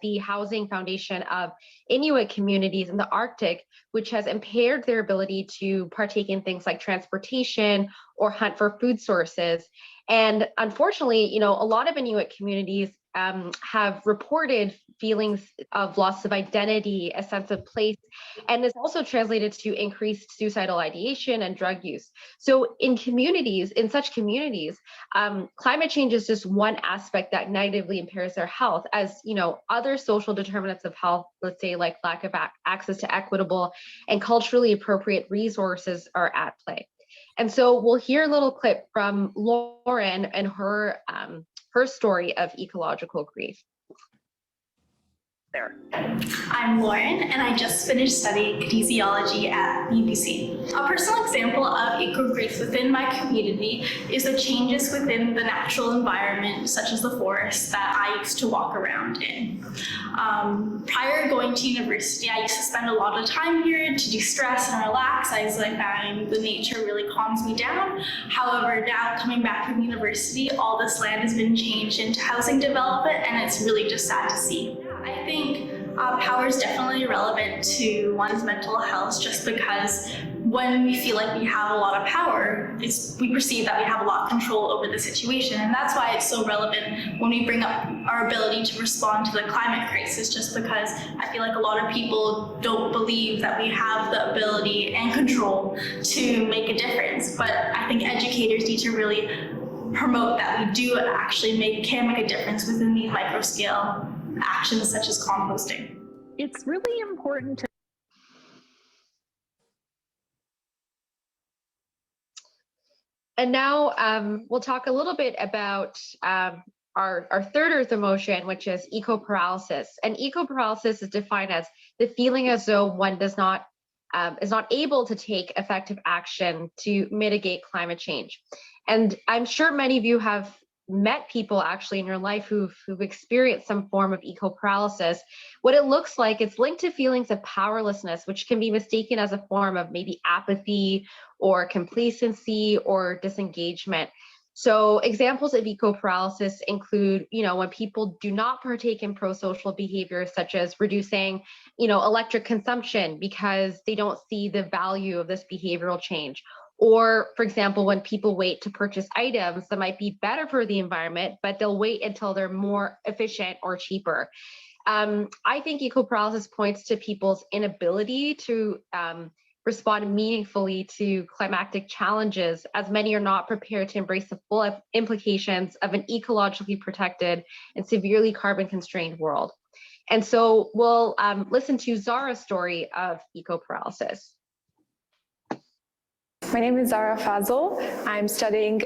the housing foundation of Inuit communities in the Arctic, which has impaired their ability to partake in things like transportation or hunt for food sources. And unfortunately, a lot of Inuit communities have reported feelings of loss of identity, a sense of place, and this also translated to increased suicidal ideation and drug use. So in such communities, climate change is just one aspect that negatively impairs their health, as other social determinants of health, let's say like lack of access to equitable and culturally appropriate resources, are at play. And so we'll hear a little clip from Lauren and her story of ecological grief. I'm Lauren, and I just finished studying kinesiology at UBC. A personal example of eco-grief within my community is the changes within the natural environment, such as the forest that I used to walk around in. Prior to going to university, I used to spend a lot of time here to de-stress and relax. I find the nature really calms me down. However, now coming back from university, all this land has been changed into housing development, and it's really just sad to see. I think power is definitely relevant to one's mental health, just because when we feel like we have a lot of power, we perceive that we have a lot of control over the situation. And that's why it's so relevant when we bring up our ability to respond to the climate crisis, just because I feel like a lot of people don't believe that we have the ability and control to make a difference. But I think educators need to really promote that we do actually can make a difference within these micro scale actions such as composting. It's really important to And now we'll talk a little bit about our third earth emotion, which is eco-paralysis. And eco-paralysis is defined as the feeling as though one is not able to take effective action to mitigate climate change. And I'm sure many of you have met people actually in your life who've experienced some form of eco-paralysis. What it looks like, it's linked to feelings of powerlessness, which can be mistaken as a form of maybe apathy or complacency or disengagement. So examples of eco-paralysis include, when people do not partake in pro-social behaviors, such as reducing, electric consumption because they don't see the value of this behavioral change. Or, for example, when people wait to purchase items that might be better for the environment, but they'll wait until they're more efficient or cheaper. I think eco-paralysis points to people's inability to respond meaningfully to climatic challenges, as many are not prepared to embrace the full implications of an ecologically protected and severely carbon-constrained world. And so we'll listen to Zara's story of eco-paralysis. My name is Zara Fazal. I'm studying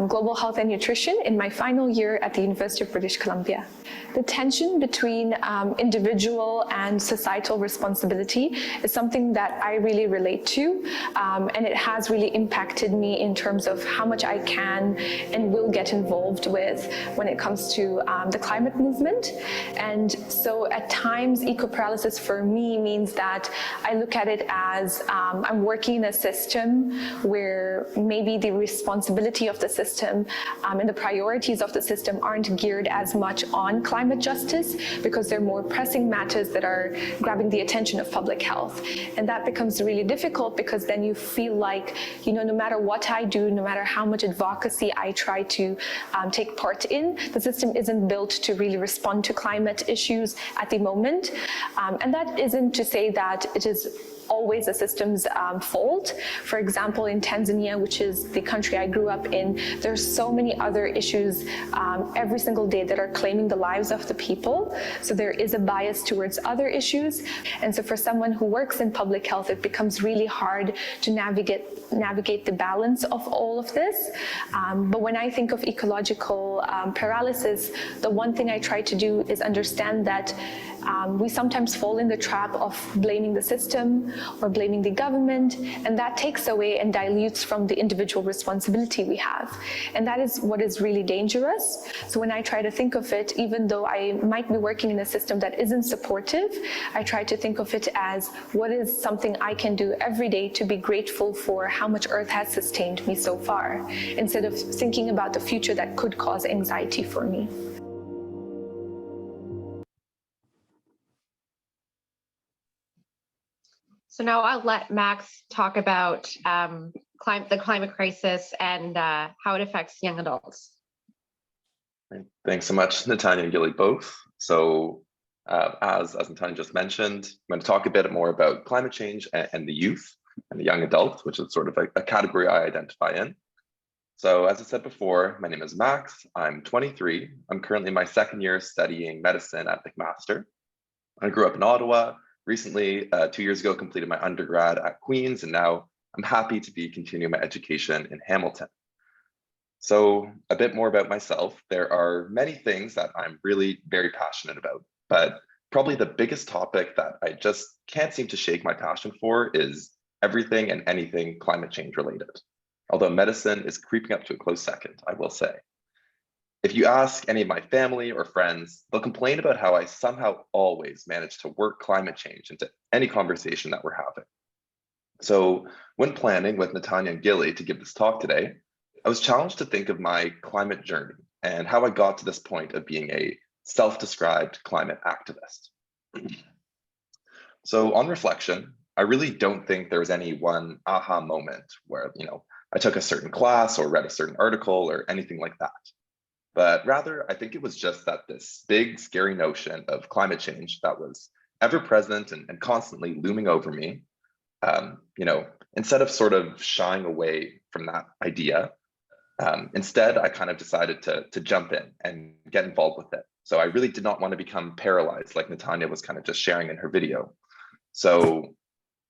global health and nutrition in my final year at the University of British Columbia. The tension between individual and societal responsibility is something that I really relate to, and it has really impacted me in terms of how much I can and will get involved with when it comes to the climate movement. And so at times, eco-paralysis for me means that I look at it as I'm working in a system where maybe the responsibility of the system and the priorities of the system aren't geared as much on climate justice because they're more pressing matters that are grabbing the attention of public health. And that becomes really difficult because then you feel like, you know, no matter what I do, no matter how much advocacy I try to take part in, the system isn't built to really respond to climate issues at the moment. And that isn't to say that it is always the system's fault. For example, in Tanzania, which is the country I grew up in, there's so many other issues every single day that are claiming the lives of the people. So there is a bias towards other issues. And so for someone who works in public health, it becomes really hard to navigate the balance of all of this. But when I think of ecological paralysis, the one thing I try to do is understand that we sometimes fall in the trap of blaming the system or blaming the government, and that takes away and dilutes from the individual responsibility we have. And that is what is really dangerous. So when I try to think of it, even though I might be working in a system that isn't supportive, I try to think of it as what is something I can do every day to be grateful for how much Earth has sustained me so far, instead of thinking about the future that could cause anxiety for me. So now I'll let Max talk about the climate crisis and how it affects young adults. Thanks so much, Natanya and Gilly both. So as Natanya just mentioned, I'm going to talk a bit more about climate change and the youth and the young adult, which is sort of a category I identify in. So as I said before, my name is Max. I'm 23. I'm currently in my second year studying medicine at McMaster. I grew up in Ottawa. Recently, 2 years ago, completed my undergrad at Queen's, and now I'm happy to be continuing my education in Hamilton. So a bit more about myself. There are many things that I'm really very passionate about, but probably the biggest topic that I just can't seem to shake my passion for is everything and anything climate change related. Although medicine is creeping up to a close second, I will say. If you ask any of my family or friends, they'll complain about how I somehow always manage to work climate change into any conversation that we're having. So when planning with Natanya and Gilly to give this talk today, I was challenged to think of my climate journey and how I got to this point of being a self-described climate activist. So on reflection, I really don't think there was any one aha moment where, I took a certain class or read a certain article or anything like that. But rather, I think it was just that this big, scary notion of climate change that was ever present and constantly looming over me, instead of sort of shying away from that idea, instead, I kind of decided to jump in and get involved with it. So I really did not want to become paralyzed like Natanya was kind of just sharing in her video. So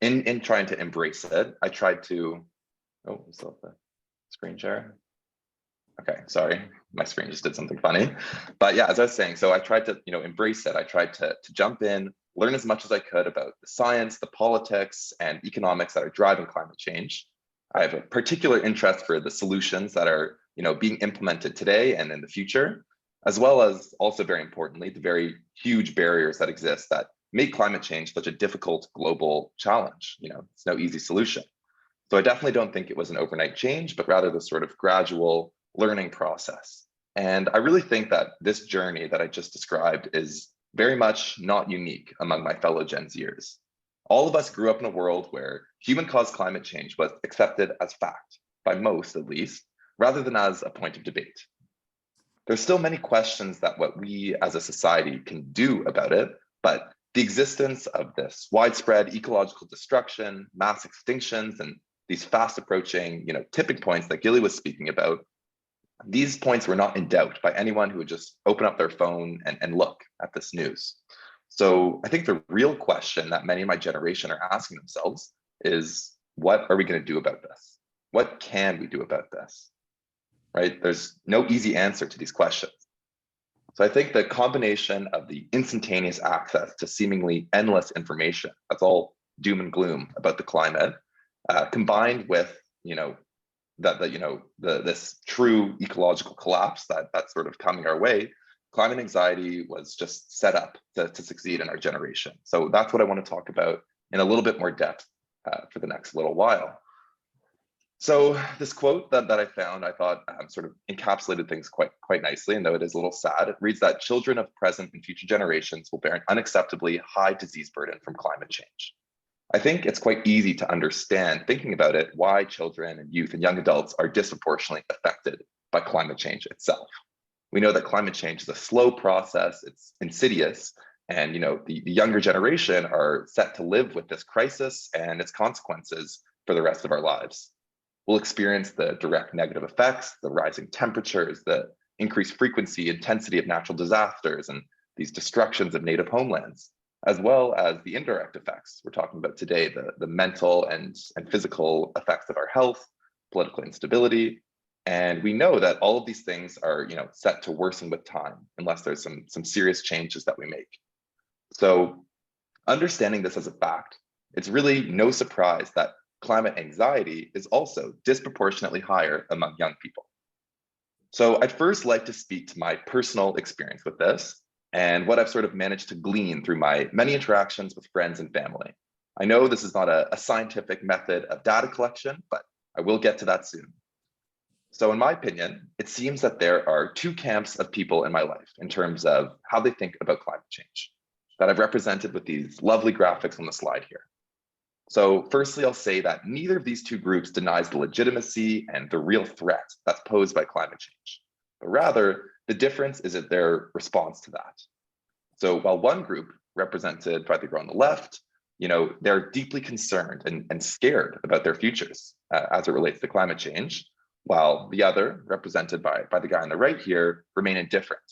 in trying to embrace it, I tried to, oh, I still have the screen share. Okay, sorry, my screen just did something funny. But yeah, as I was saying, so I tried to, embrace it. I tried to jump in, learn as much as I could about the science, the politics, and economics that are driving climate change. I have a particular interest for the solutions that are, being implemented today and in the future, as well as also very importantly, the very huge barriers that exist that make climate change such a difficult global challenge. It's no easy solution. So I definitely don't think it was an overnight change, but rather the sort of gradual learning process. And I really think that this journey that I just described is very much not unique among my fellow Gen Zers. All of us grew up in a world where human-caused climate change was accepted as fact, by most at least, rather than as a point of debate. There's still many questions that what we as a society can do about it, but the existence of this widespread ecological destruction, mass extinctions, and these fast approaching, tipping points that Gilly was speaking about, these points were not in doubt by anyone who would just open up their phone and look at this news. So I think the real question that many of my generation are asking themselves is, what are we going to do about this? What can we do about this? Right? There's no easy answer to these questions. So I think the combination of the instantaneous access to seemingly endless information, that's all doom and gloom about the climate, combined with, this true ecological collapse that's sort of coming our way, climate anxiety was just set up to succeed in our generation. So that's what I want to talk about in a little bit more depth for the next little while. So this quote that I found, I thought sort of encapsulated things quite nicely, and though it is a little sad, it reads that children of present and future generations will bear an unacceptably high disease burden from climate change. I think it's quite easy to understand, thinking about it, why children and youth and young adults are disproportionately affected by climate change itself. We know that climate change is a slow process, it's insidious, and the younger generation are set to live with this crisis and its consequences for the rest of our lives. We'll experience the direct negative effects, the rising temperatures, the increased frequency, intensity of natural disasters, and these destructions of native homelands, as well as the indirect effects we're talking about today, the mental and physical effects of our health, political instability. And we know that all of these things are set to worsen with time unless there's some serious changes that we make. So understanding this as a fact, it's really no surprise that climate anxiety is also disproportionately higher among young people. So I'd first like to speak to my personal experience with this and what I've sort of managed to glean through my many interactions with friends and family. I know this is not a scientific method of data collection, but I will get to that soon. So in my opinion, it seems that there are two camps of people in my life in terms of how they think about climate change that I've represented with these lovely graphics on the slide here. So firstly, I'll say that neither of these two groups denies the legitimacy and the real threat that's posed by climate change, but rather the difference is in their response to that. So while one group, represented by the girl on the left, they're deeply concerned and scared about their futures as it relates to climate change, while the other, represented by the guy on the right here, remain indifferent,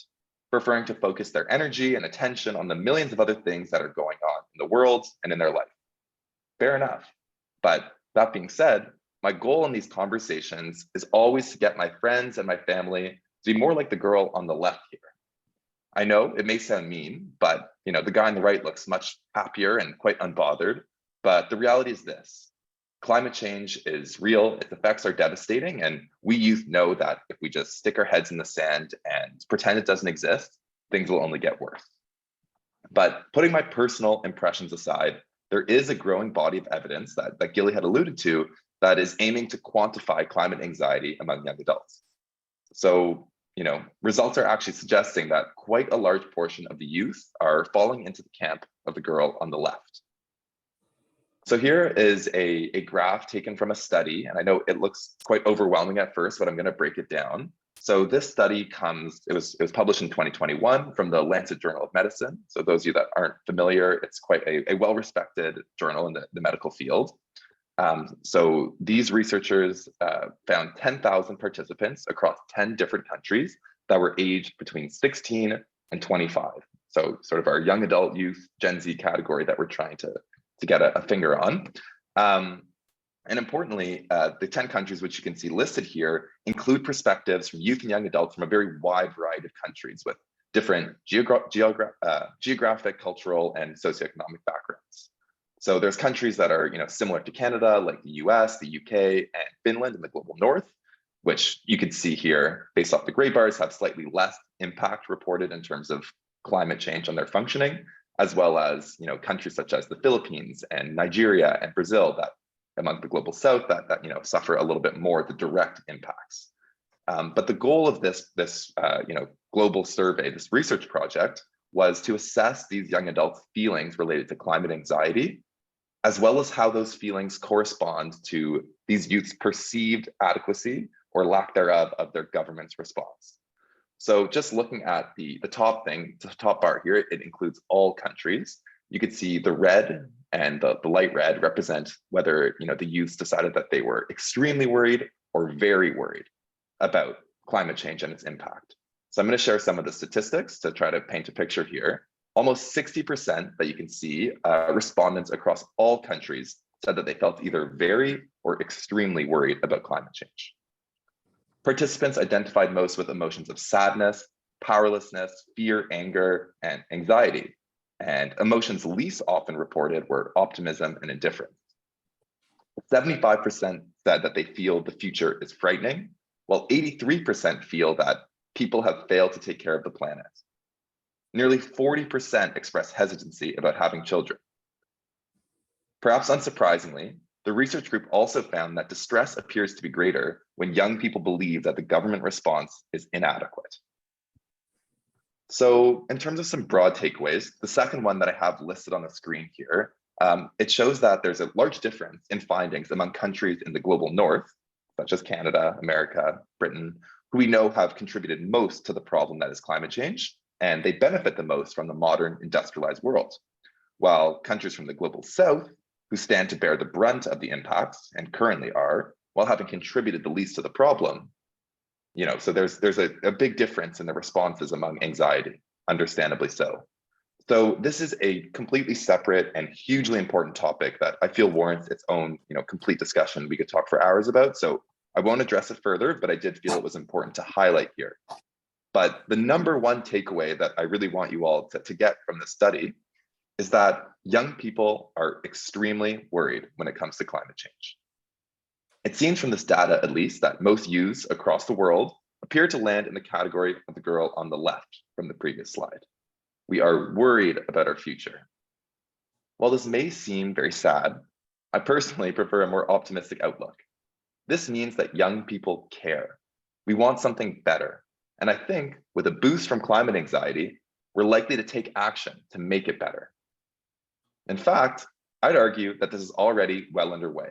preferring to focus their energy and attention on the millions of other things that are going on in the world and in their life. Fair enough. But that being said, my goal in these conversations is always to get my friends and my family to be more like the girl on the left here. I know it may sound mean, but the guy on the right looks much happier and quite unbothered. But the reality is this: climate change is real, its effects are devastating, and we youth know that if we just stick our heads in the sand and pretend it doesn't exist, things will only get worse. But putting my personal impressions aside, there is a growing body of evidence that Gilly had alluded to that is aiming to quantify climate anxiety among young adults. So, results are actually suggesting that quite a large portion of the youth are falling into the camp of the girl on the left. So here is a graph taken from a study, and I know it looks quite overwhelming at first, but I'm going to break it down. So this study it was published in 2021 from the Lancet Journal of Medicine. So those of you that aren't familiar, it's quite a well-respected journal in the medical field. So these researchers found 10,000 participants across 10 different countries that were aged between 16 and 25. So sort of our young adult youth, Gen Z category that we're trying to get a finger on. And importantly, the 10 countries which you can see listed here include perspectives from youth and young adults from a very wide variety of countries with different geographic, cultural, and socioeconomic backgrounds. So there's countries that are similar to Canada, like the US, the UK, and Finland in the global north, which you can see here based off the gray bars have slightly less impact reported in terms of climate change on their functioning, as well as countries such as the Philippines and Nigeria and Brazil that among the global south that suffer a little bit more the direct impacts. But the goal of this global survey, this research project, was to assess these young adults' feelings related to climate anxiety, as well as how those feelings correspond to these youths' perceived adequacy or lack thereof of their government's response. So just looking at the top bar here, it includes all countries. You could see the red and the light red represent whether the youths decided that they were extremely worried or very worried about climate change and its impact. So I'm going to share some of the statistics to try to paint a picture here. Almost 60% that you can see respondents across all countries said that they felt either very or extremely worried about climate change. Participants identified most with emotions of sadness, powerlessness, fear, anger, and anxiety. And emotions least often reported were optimism and indifference. 75% said that they feel the future is frightening, while 83% feel that people have failed to take care of the planet. Nearly 40% express hesitancy about having children. Perhaps unsurprisingly, the research group also found that distress appears to be greater when young people believe that the government response is inadequate. So in terms of some broad takeaways, the second one that I have listed on the screen here, it shows that there's a large difference in findings among countries in the global north, such as Canada, America, Britain, who we know have contributed most to the problem that is climate change, and they benefit the most from the modern industrialized world. While countries from the global south, who stand to bear the brunt of the impacts and currently are, while having contributed the least to the problem, so there's a big difference in the responses among anxiety, understandably so. So this is a completely separate and hugely important topic that I feel warrants its own, complete discussion we could talk for hours about. So I won't address it further, but I did feel it was important to highlight here. But the number one takeaway that I really want you all to get from this study is that young people are extremely worried when it comes to climate change. It seems from this data, at least, that most youths across the world appear to land in the category of the girl on the left from the previous slide. We are worried about our future. While this may seem very sad, I personally prefer a more optimistic outlook. This means that young people care. We want something better. And I think with a boost from climate anxiety, we're likely to take action to make it better. In fact, I'd argue that this is already well underway.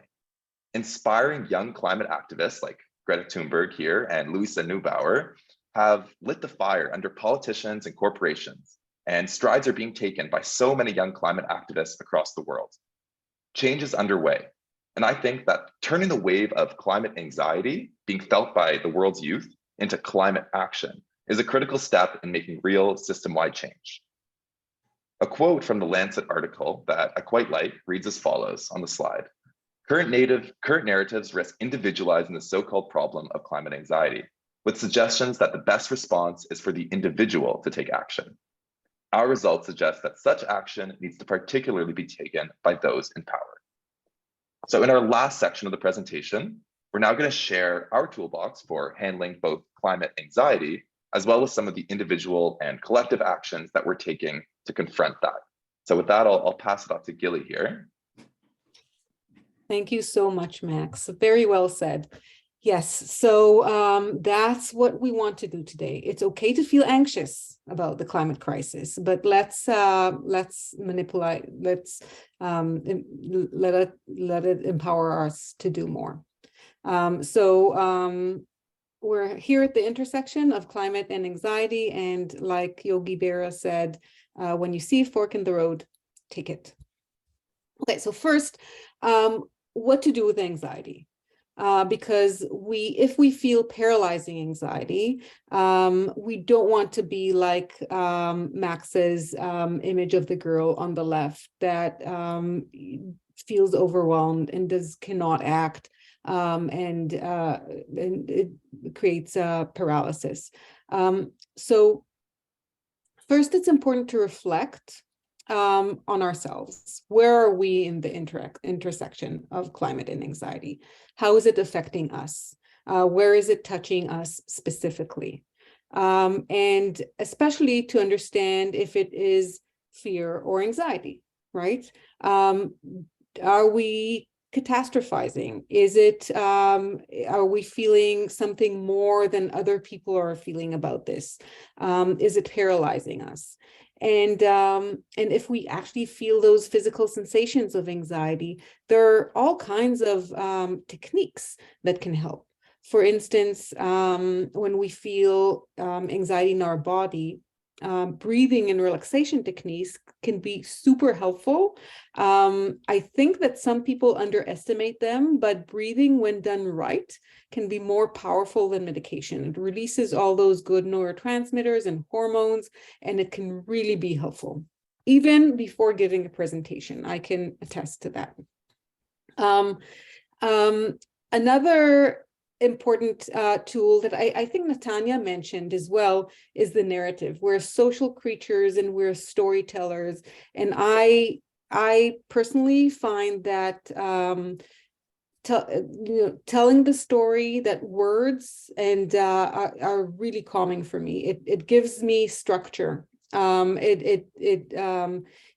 Inspiring young climate activists like Greta Thunberg here and Luisa Neubauer have lit the fire under politicians and corporations, and strides are being taken by so many young climate activists across the world. Change is underway, and I think that turning the wave of climate anxiety being felt by the world's youth into climate action is a critical step in making real system-wide change. A quote from the Lancet article that I quite like reads as follows on the slide. Current narratives risk individualizing the so-called problem of climate anxiety, with suggestions that the best response is for the individual to take action. Our results suggest that such action needs to particularly be taken by those in power. So in our last section of the presentation, we're now going to share our toolbox for handling both climate anxiety, as well as some of the individual and collective actions that we're taking to confront that. So with that, I'll pass it off to Gilly here. Thank you so much, Max. Very well said. Yes, so that's what we want to do today. It's okay to feel anxious about the climate crisis, but let's manipulate. Let's let it empower us to do more. We're here at the intersection of climate and anxiety, and like Yogi Berra said, when you see a fork in the road, take it. Okay, so first, what to do with anxiety? Because if we feel paralyzing anxiety, we don't want to be like Max's image of the girl on the left that feels overwhelmed and cannot act, and it creates paralysis. So first, it's important to reflect on ourselves. Where are we in the intersection of climate and anxiety? How is it affecting us? Where is it touching us specifically? And especially to understand if it is fear or anxiety, right? Are we catastrophizing? Is it, are we feeling something more than other people are feeling about this? Is it paralyzing us? And if we actually feel those physical sensations of anxiety, there are all kinds of techniques that can help. For instance, when we feel anxiety in our body, breathing and relaxation techniques can be super helpful. I think that some people underestimate them, but breathing, when done right, can be more powerful than medication. It releases all those good neurotransmitters and hormones, and it can really be helpful. Even before giving a presentation, I can attest to that. Another important tool that I think Natanya mentioned as well is the narrative. We're social creatures and we're storytellers. And I personally find that telling the story, that words are really calming for me. It gives me structure.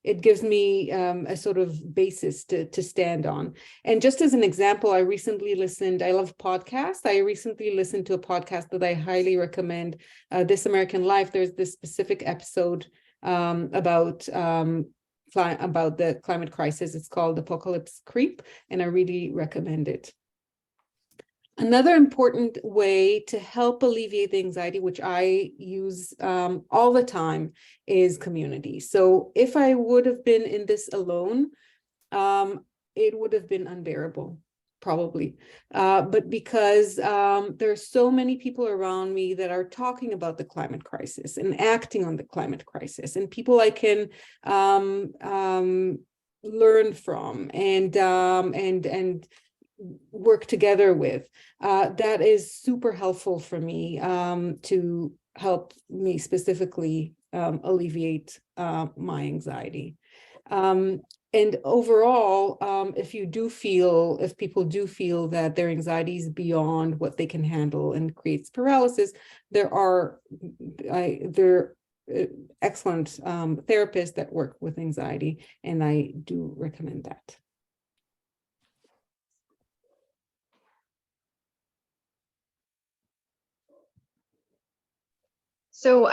It gives me a sort of basis to stand on. And just as an example, I love podcasts. I recently listened to a podcast that I highly recommend, This American Life. There's this specific episode about the climate crisis. It's called Apocalypse Creep, and I really recommend it. Another important way to help alleviate the anxiety, which I use all the time, is community. So if I would have been in this alone, it would have been unbearable, probably. But because there are so many people around me that are talking about the climate crisis and acting on the climate crisis, and people I can learn from and work together with, that is super helpful for me to help me specifically alleviate my anxiety. And overall, if people do feel that their anxiety is beyond what they can handle and creates paralysis, there are excellent therapists that work with anxiety, and I do recommend that. So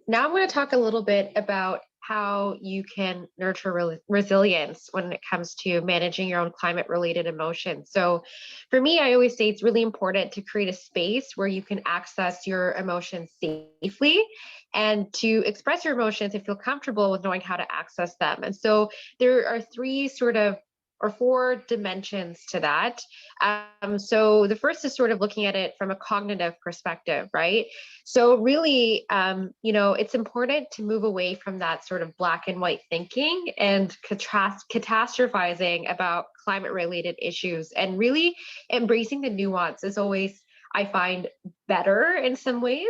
now I'm going to talk a little bit about how you can nurture resilience when it comes to managing your own climate-related emotions. So for me, I always say it's really important to create a space where you can access your emotions safely and to express your emotions and feel comfortable with knowing how to access them. And so there are four dimensions to that. So the first is sort of looking at it from a cognitive perspective, right? So really, it's important to move away from that sort of black and white thinking and catastrophizing about climate-related issues, and really embracing the nuance is always, I find, better in some ways.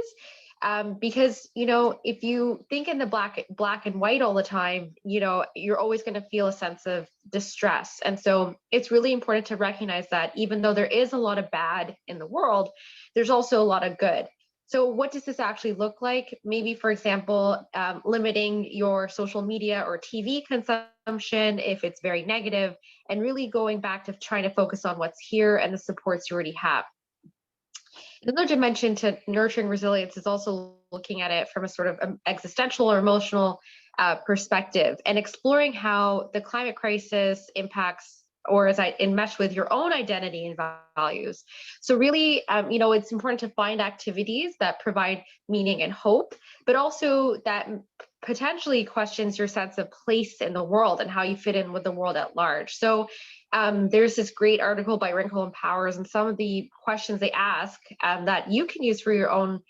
Because, if you think in the black and white all the time, you're always going to feel a sense of distress. And so it's really important to recognize that even though there is a lot of bad in the world, there's also a lot of good. So what does this actually look like? Maybe, for example, limiting your social media or TV consumption if it's very negative, and really going back to trying to focus on what's here and the supports you already have. Another dimension to nurturing resilience is also looking at it from a sort of existential or emotional perspective, and exploring how the climate crisis impacts or is enmeshed with your own identity and values. So really, it's important to find activities that provide meaning and hope, but also that potentially questions your sense of place in the world and how you fit in with the world at large. So there's this great article by Wrinkle and Powers, and some of the questions they ask that you can use for your own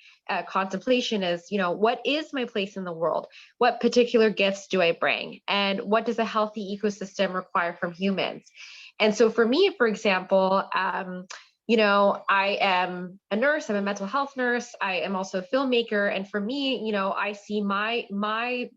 contemplation is, what is my place in the world? What particular gifts do I bring? And what does a healthy ecosystem require from humans? And so for me, for example, I am a nurse, I'm a mental health nurse, I am also a filmmaker. And for me, I see my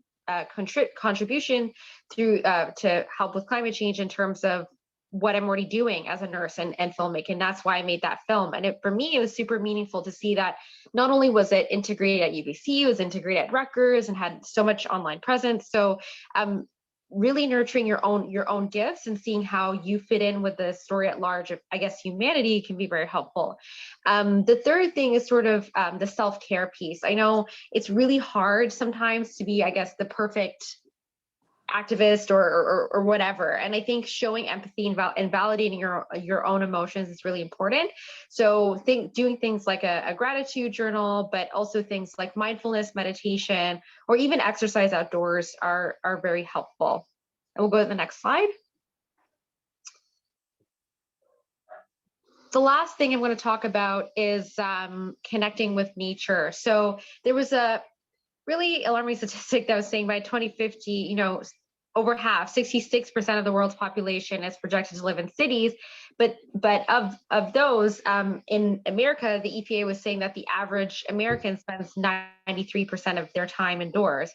contribution through to help with climate change in terms of what I'm already doing as a nurse and filmmaking. And that's why I made that film. And for me, it was super meaningful to see that not only was it integrated at UBC, it was integrated at Rutgers and had so much online presence. So really nurturing your own gifts and seeing how you fit in with the story at large of, I guess, humanity can be very helpful. The third thing is sort of the self-care piece. I know it's really hard sometimes to be, I guess, the perfect activist or whatever. And I think showing empathy and validating your own emotions is really important. So doing things like a gratitude journal, but also things like mindfulness, meditation, or even exercise outdoors are very helpful. And we'll go to the next slide. The last thing I'm going to talk about is connecting with nature. So there was a really alarming statistic that was saying by 2050, over half, 66% of the world's population is projected to live in cities. But of those, in America, the EPA was saying that the average American spends 93% of their time indoors.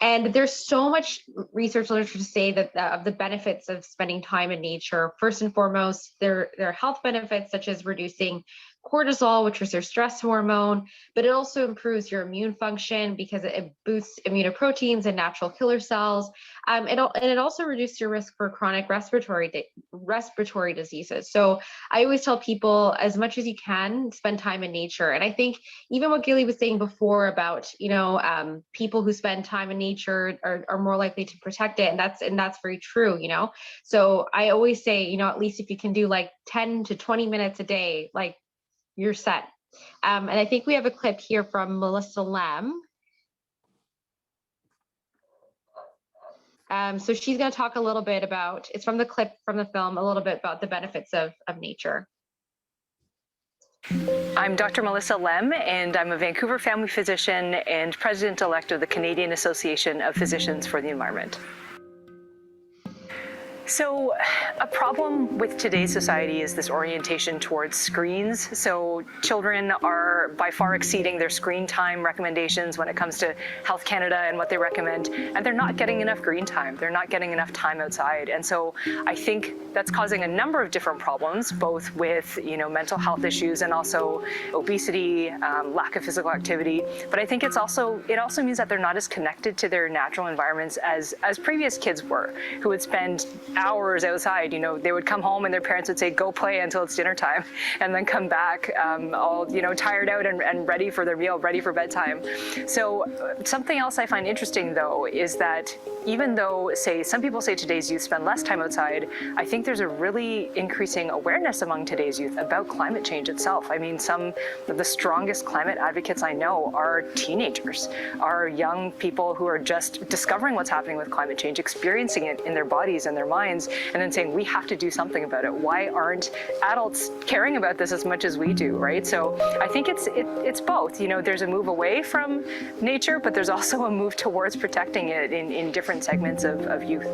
And there's so much research literature to say that of the benefits of spending time in nature. First and foremost, there are health benefits such as reducing cortisol, which is your stress hormone, but it also improves your immune function because it boosts immunoproteins and natural killer cells. And it also reduces your risk for chronic respiratory diseases. So I always tell people, as much as you can, spend time in nature. And I think even what Gilly was saying before about, people who spend time in nature are more likely to protect it. And that's very true, So I always say, at least if you can do like 10 to 20 minutes a day, like, you're set. And I think we have a clip here from Melissa Lem. So she's going to talk a little bit about, it's from the clip from the film, a little bit about the benefits of nature. I'm Dr. Melissa Lem, and I'm a Vancouver family physician and president-elect of the Canadian Association of Physicians for the Environment. So a problem with today's society is this orientation towards screens. So children are by far exceeding their screen time recommendations when it comes to Health Canada and what they recommend, and they're not getting enough green time. They're not getting enough time outside. And so I think that's causing a number of different problems, both with mental health issues and also obesity, lack of physical activity. But I think it also means that they're not as connected to their natural environments as previous kids were, who would spend hours outside. They would come home and their parents would say, go play until it's dinner time, and then come back all tired out and ready for their meal, ready for bedtime. So something else I find interesting, though, is that even though, some people say today's youth spend less time outside, I think there's a really increasing awareness among today's youth about climate change itself. I mean, some of the strongest climate advocates I know are teenagers, are young people who are just discovering what's happening with climate change, experiencing it in their bodies and their minds, and then saying, we have to do something about it. Why aren't adults caring about this as much as we do, right? So I think it's both. There's a move away from nature, but there's also a move towards protecting it in different segments of youth.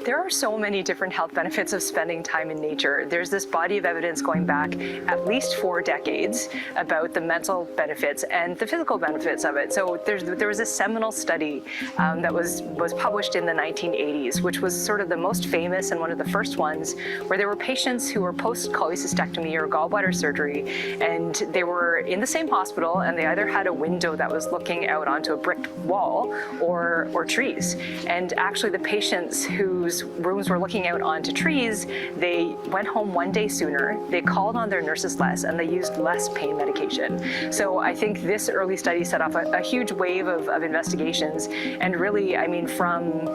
There are so many different health benefits of spending time in nature. There's this body of evidence going back at least 4 decades about the mental benefits and the physical benefits of it. So there was a seminal study that was published in the 1980s, which was sort of the most famous and one of the first ones, where there were patients who were post-cholecystectomy or gallbladder surgery, and they were in the same hospital, and they either had a window that was looking out onto a brick wall or trees. And actually the patients whose rooms were looking out onto trees, they went home one day sooner, they called on their nurses less, and they used less pain medication. So I think this early study set off a huge wave of investigations, and really, I mean, from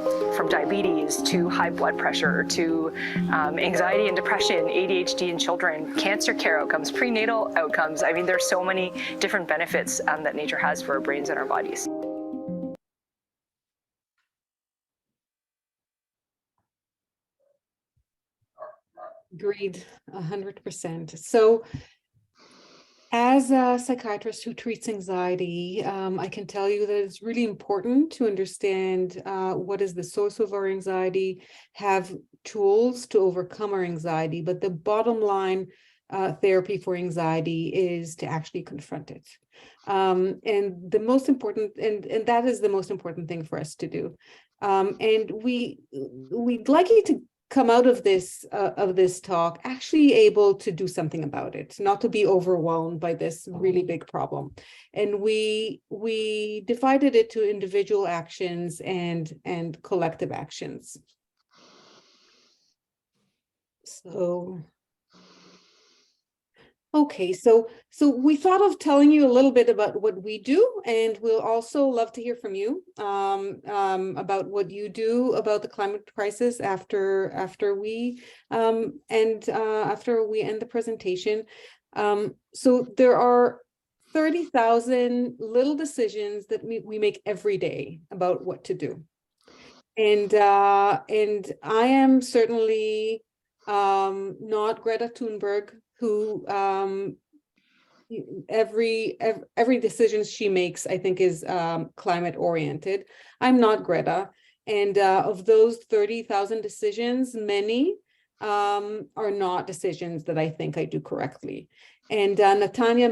diabetes to high blood pressure to anxiety and depression, ADHD in children, cancer care outcomes, prenatal outcomes. I mean, there's so many different benefits that nature has for our brains and our bodies. Agreed, 100%. So as a psychiatrist who treats anxiety, I can tell you that it's really important to understand what is the source of our anxiety, have tools to overcome our anxiety, but the bottom line therapy for anxiety is to actually confront it. And the most important, and that is the most important thing for us to do. And we'd like you to come out of this talk actually able to do something about it, not to be overwhelmed by this really big problem. And we divided it to individual actions and collective actions. So okay, so we thought of telling you a little bit about what we do, and we'll also love to hear from you about what you do about the climate crisis after we end the presentation. So there are 30,000 little decisions that we make every day about what to do, and I am certainly not Greta Thunberg, who every decision she makes, I think, is climate oriented. I'm not Greta. And of those 30,000 decisions, many are not decisions that I think I do correctly. And Natanya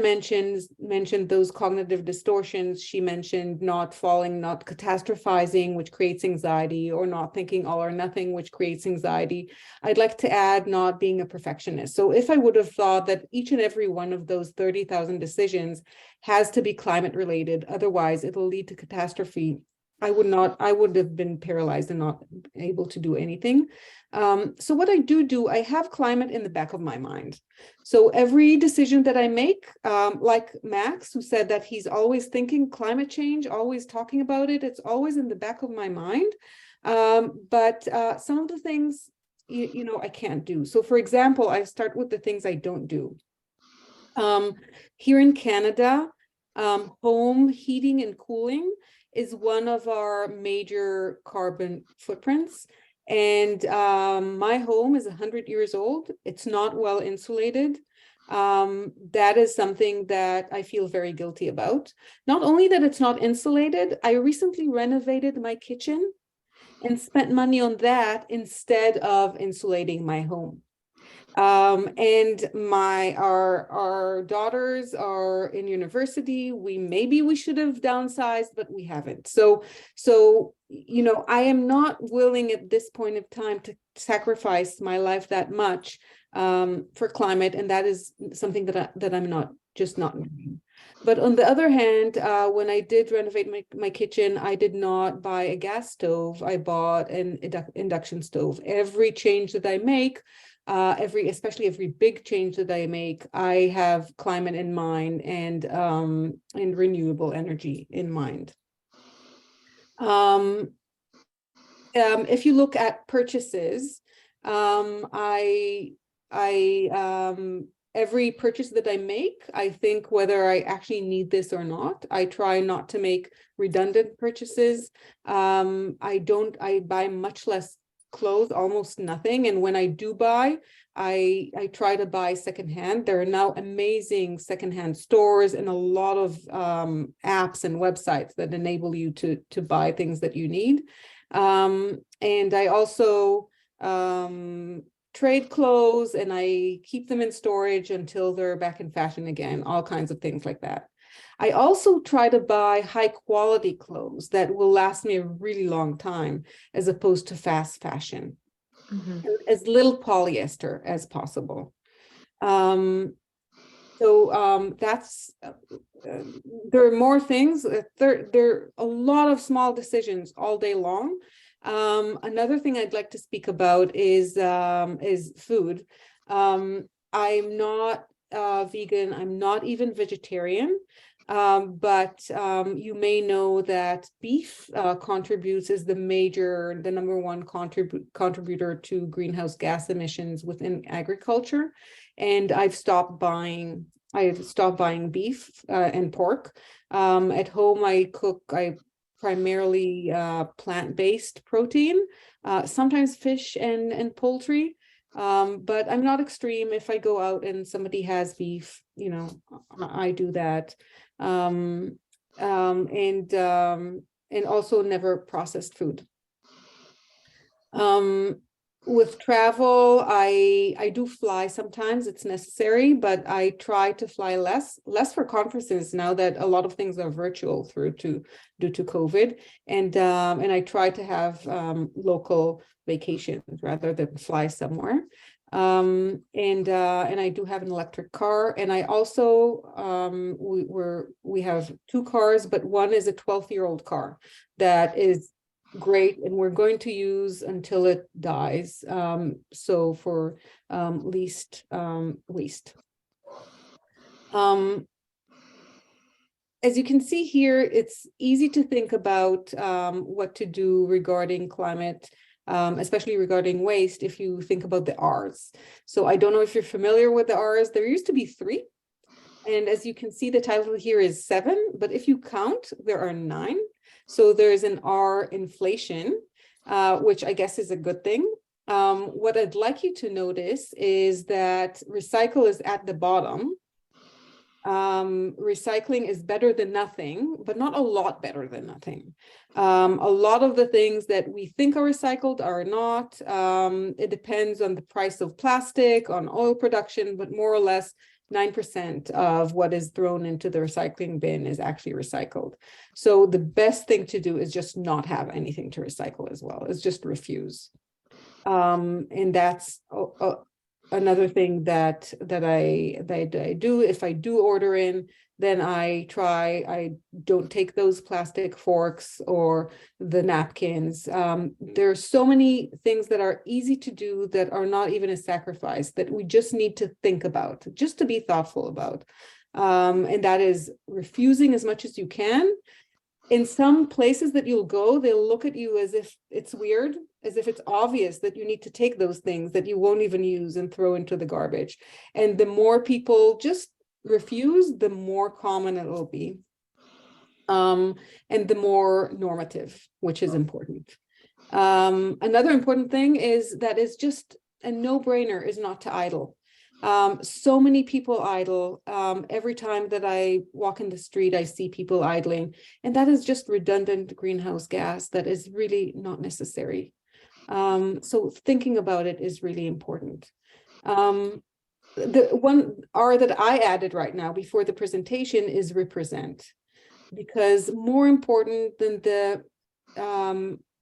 mentioned those cognitive distortions. She mentioned not catastrophizing, which creates anxiety, or not thinking all or nothing, which creates anxiety. I'd like to add not being a perfectionist. So if I would have thought that each and every one of those 30,000 decisions has to be climate related, otherwise it'll lead to catastrophe, I would have been paralyzed and not able to do anything. So what I do, I have climate in the back of my mind. So every decision that I make, like Max, who said that he's always thinking climate change, always talking about it, it's always in the back of my mind. But some of the things, I can't do. So for example, I start with the things I don't do. Here in Canada, home heating and cooling is one of our major carbon footprints. And my home is 100 years old. It's not well insulated. That is something that I feel very guilty about. Not only that it's not insulated, I recently renovated my kitchen and spent money on that instead of insulating my home. And our daughters are in university. Maybe we should have downsized, but we haven't. So I am not willing at this point of time to sacrifice my life that much for climate, and that is something that I'm not doing. But on the other hand, when I did renovate my kitchen, I did not buy a gas stove. I bought an induction stove. Every change that I make, especially every big change that I make, I have climate in mind and renewable energy in mind. If you look at purchases, every purchase that I make, I think whether I actually need this or not. I try not to make redundant purchases. I buy much less clothes, almost nothing. And when I do buy, I try to buy secondhand. There are now amazing secondhand stores and a lot of apps and websites that enable you to buy things that you need. And I also trade clothes, and I keep them in storage until they're back in fashion again, all kinds of things like that. I also try to buy high quality clothes that will last me a really long time, as opposed to fast fashion. Mm-hmm. As little polyester as possible. That's, there are more things. There are a lot of small decisions all day long. Another thing I'd like to speak about is food. I'm not vegan. I'm not even vegetarian. But you may know that beef is the number one contributor to greenhouse gas emissions within agriculture. And I've stopped buying beef and pork. At home, I primarily plant-based protein, sometimes fish and poultry. But I'm not extreme. If I go out and somebody has beef, I do that. And also never processed food. With travel, I do fly sometimes, it's necessary, but I try to fly less for conferences now that a lot of things are virtual due to COVID. And I try to have local vacations rather than fly somewhere. And I do have an electric car, and I also we have two cars, but one is a 12-year-old car that is great, and we're going to use until it dies. So for least waste. As you can see here, it's easy to think about what to do regarding climate. Especially regarding waste, if you think about the R's. So I don't know if you're familiar with the R's. There used to be 3. And as you can see, the title here is 7, but if you count, there are 9. So there's an R, inflation, which I guess is a good thing. What I'd like you to notice is that recycle is at the bottom. Recycling is better than nothing, but not a lot better than nothing. A lot of the things that we think are recycled are not. It depends on the price of plastic, on oil production, but more or less 9% of what is thrown into the recycling bin is actually recycled. So the best thing to do is just not have anything to recycle as well. Is just refuse. And that's another thing that I do. If I do order in, then I don't take those plastic forks or the napkins. There's so many things that are easy to do that are not even a sacrifice, that we just need to think about, just to be thoughtful about. And that is refusing as much as you can. In some places that you'll go, they'll look at you as if it's weird, as if it's obvious that you need to take those things that you won't even use and throw into the garbage. And the more people just refuse, the more common it will be. And the more normative, which is important. Another important thing is that is just a no-brainer is not to idle. So many people idle. Every time that I walk in the street, I see people idling, and that is just redundant greenhouse gas that is really not necessary. So thinking about it is really important. The one R that I added right now before the presentation is represent, because more important than the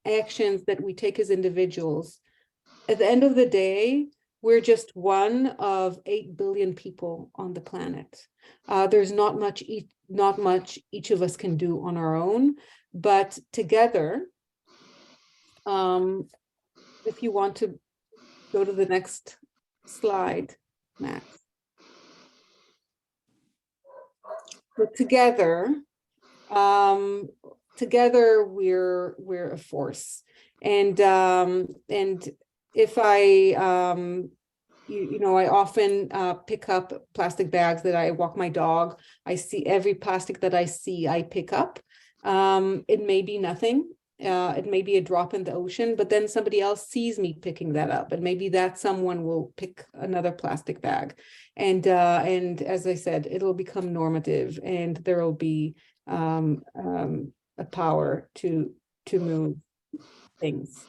actions that we take as individuals, at the end of the day, we're just one of 8 billion people on the planet. There's not much each of us can do on our own, but together, if you want to go to the next slide, Max. But together we're a force, and if I I often pick up plastic bags that I walk my dog. I see every plastic that I see, I pick up. It may be nothing. It may be a drop in the ocean, but then somebody else sees me picking that up, and maybe that someone will pick another plastic bag. And as I said, it'll become normative, and there will be a power to move things.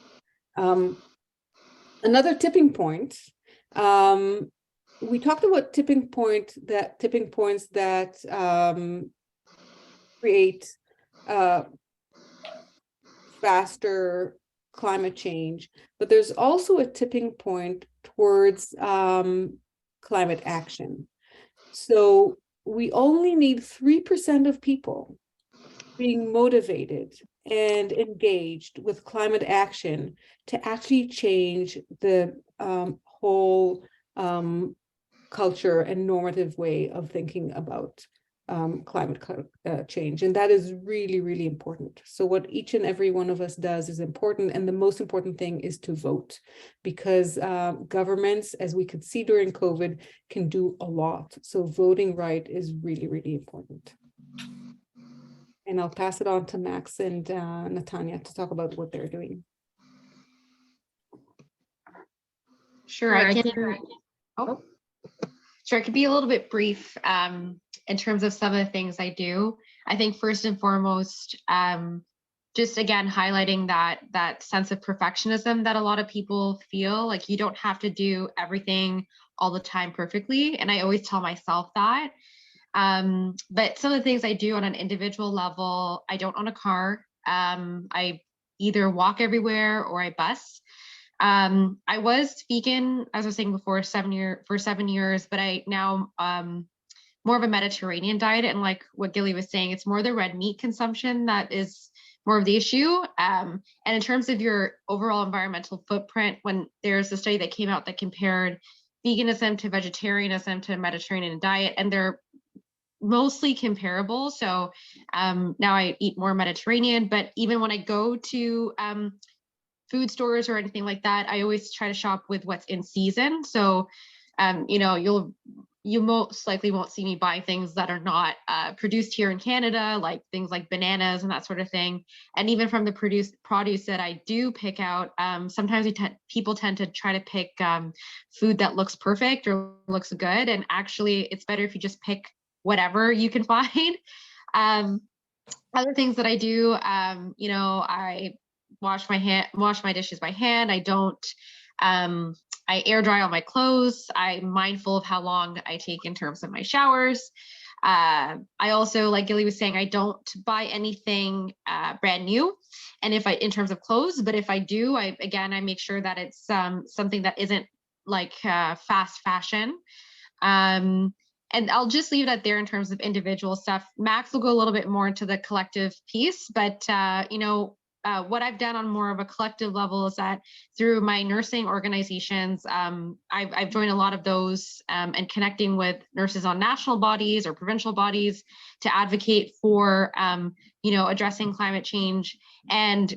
Another tipping point. We talked about tipping points that create faster climate change, but there's also a tipping point towards climate action. So we only need 3% of people being motivated and engaged with climate action to actually change the whole culture and normative way of thinking about climate change. And that is really, really important. So what each and every one of us does is important. And the most important thing is to vote, because governments, as we could see during COVID, can do a lot. So voting right is really, really important. And I'll pass it on to Max and Natanya to talk about what they're doing. Sure, I can be a little bit brief in terms of some of the things I do. I think first and foremost, just again, highlighting that sense of perfectionism that a lot of people feel like you don't have to do everything all the time perfectly. And I always tell myself that. But some of the things I do on an individual level, I don't own a car. I either walk everywhere or I bus. I was vegan, as I was saying before, for 7 years, but I now more of a Mediterranean diet. And like what Gilly was saying, it's more the red meat consumption that is more of the issue. And in terms of your overall environmental footprint, when there's a study that came out that compared veganism to vegetarianism to Mediterranean diet, and they're mostly comparable. So now I eat more Mediterranean, but even when I go to food stores or anything like that, I always try to shop with what's in season. So, you most likely won't see me buy things that are not produced here in Canada, like things like bananas and that sort of thing. And even from the produce that I do pick out, sometimes people tend to try to pick food that looks perfect or looks good. And actually, it's better if you just pick whatever you can find. Other things that I do, you know, I wash my dishes by hand. I don't, I air dry all my clothes. I'm mindful of how long I take in terms of my showers. I also, like Gilly was saying, I don't buy anything brand new. And if I, in terms of clothes, but if I do, I make sure that it's something that isn't like fast fashion. And I'll just leave that there in terms of individual stuff. Max will go a little bit more into the collective piece, but you know, what I've done on more of a collective level is that through my nursing organizations, I've joined a lot of those and connecting with nurses on national bodies or provincial bodies to advocate for, you know, addressing climate change. And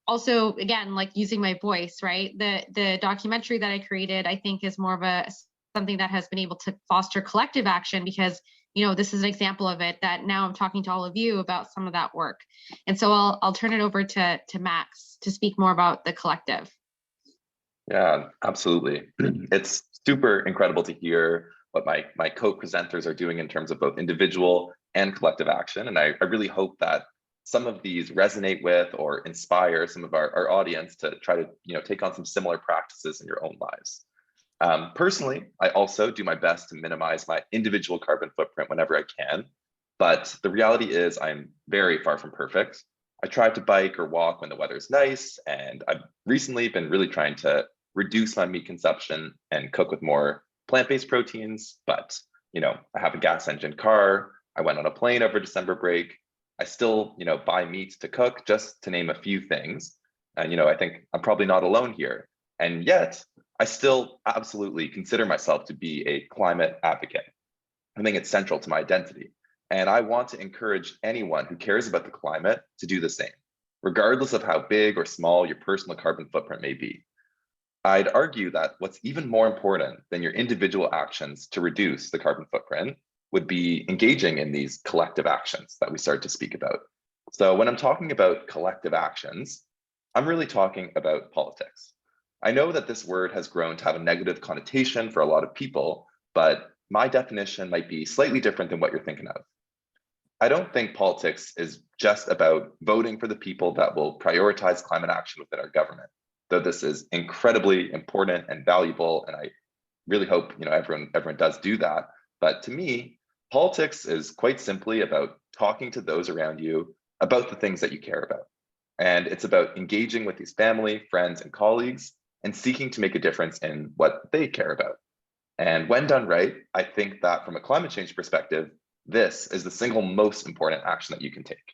also, again, like using my voice, right? The documentary that I created, I think is more of a something that has been able to foster collective action, because you know, this is an example of it, that now I'm talking to all of you about some of that work. And so I'll turn it over to Max to speak more about the collective. Yeah, absolutely. It's super incredible to hear what my co-presenters are doing in terms of both individual and collective action. And I really hope that some of these resonate with or inspire some of our audience to try to, you know, take on some similar practices in your own lives. Personally, I also do my best to minimize my individual carbon footprint whenever I can, but the reality is I'm very far from perfect. I try to bike or walk when the weather's nice, and I've recently been really trying to reduce my meat consumption and cook with more plant-based proteins, but you know, I have a gas engine car, I went on a plane over December break, I still, you know, buy meat to cook, just to name a few things. And you know, I think I'm probably not alone here. And yet, I still absolutely consider myself to be a climate advocate. I think it's central to my identity. And I want to encourage anyone who cares about the climate to do the same, regardless of how big or small your personal carbon footprint may be. I'd argue that what's even more important than your individual actions to reduce the carbon footprint would be engaging in these collective actions that we started to speak about. So when I'm talking about collective actions, I'm really talking about politics. I know that this word has grown to have a negative connotation for a lot of people, but my definition might be slightly different than what you're thinking of. I don't think politics is just about voting for the people that will prioritize climate action within our government, though this is incredibly important and valuable, and I really hope, you know, everyone does do that. But to me, politics is quite simply about talking to those around you about the things that you care about. And it's about engaging with these family, friends, and colleagues and seeking to make a difference in what they care about. And when done right, I think that from a climate change perspective, this is the single most important action that you can take.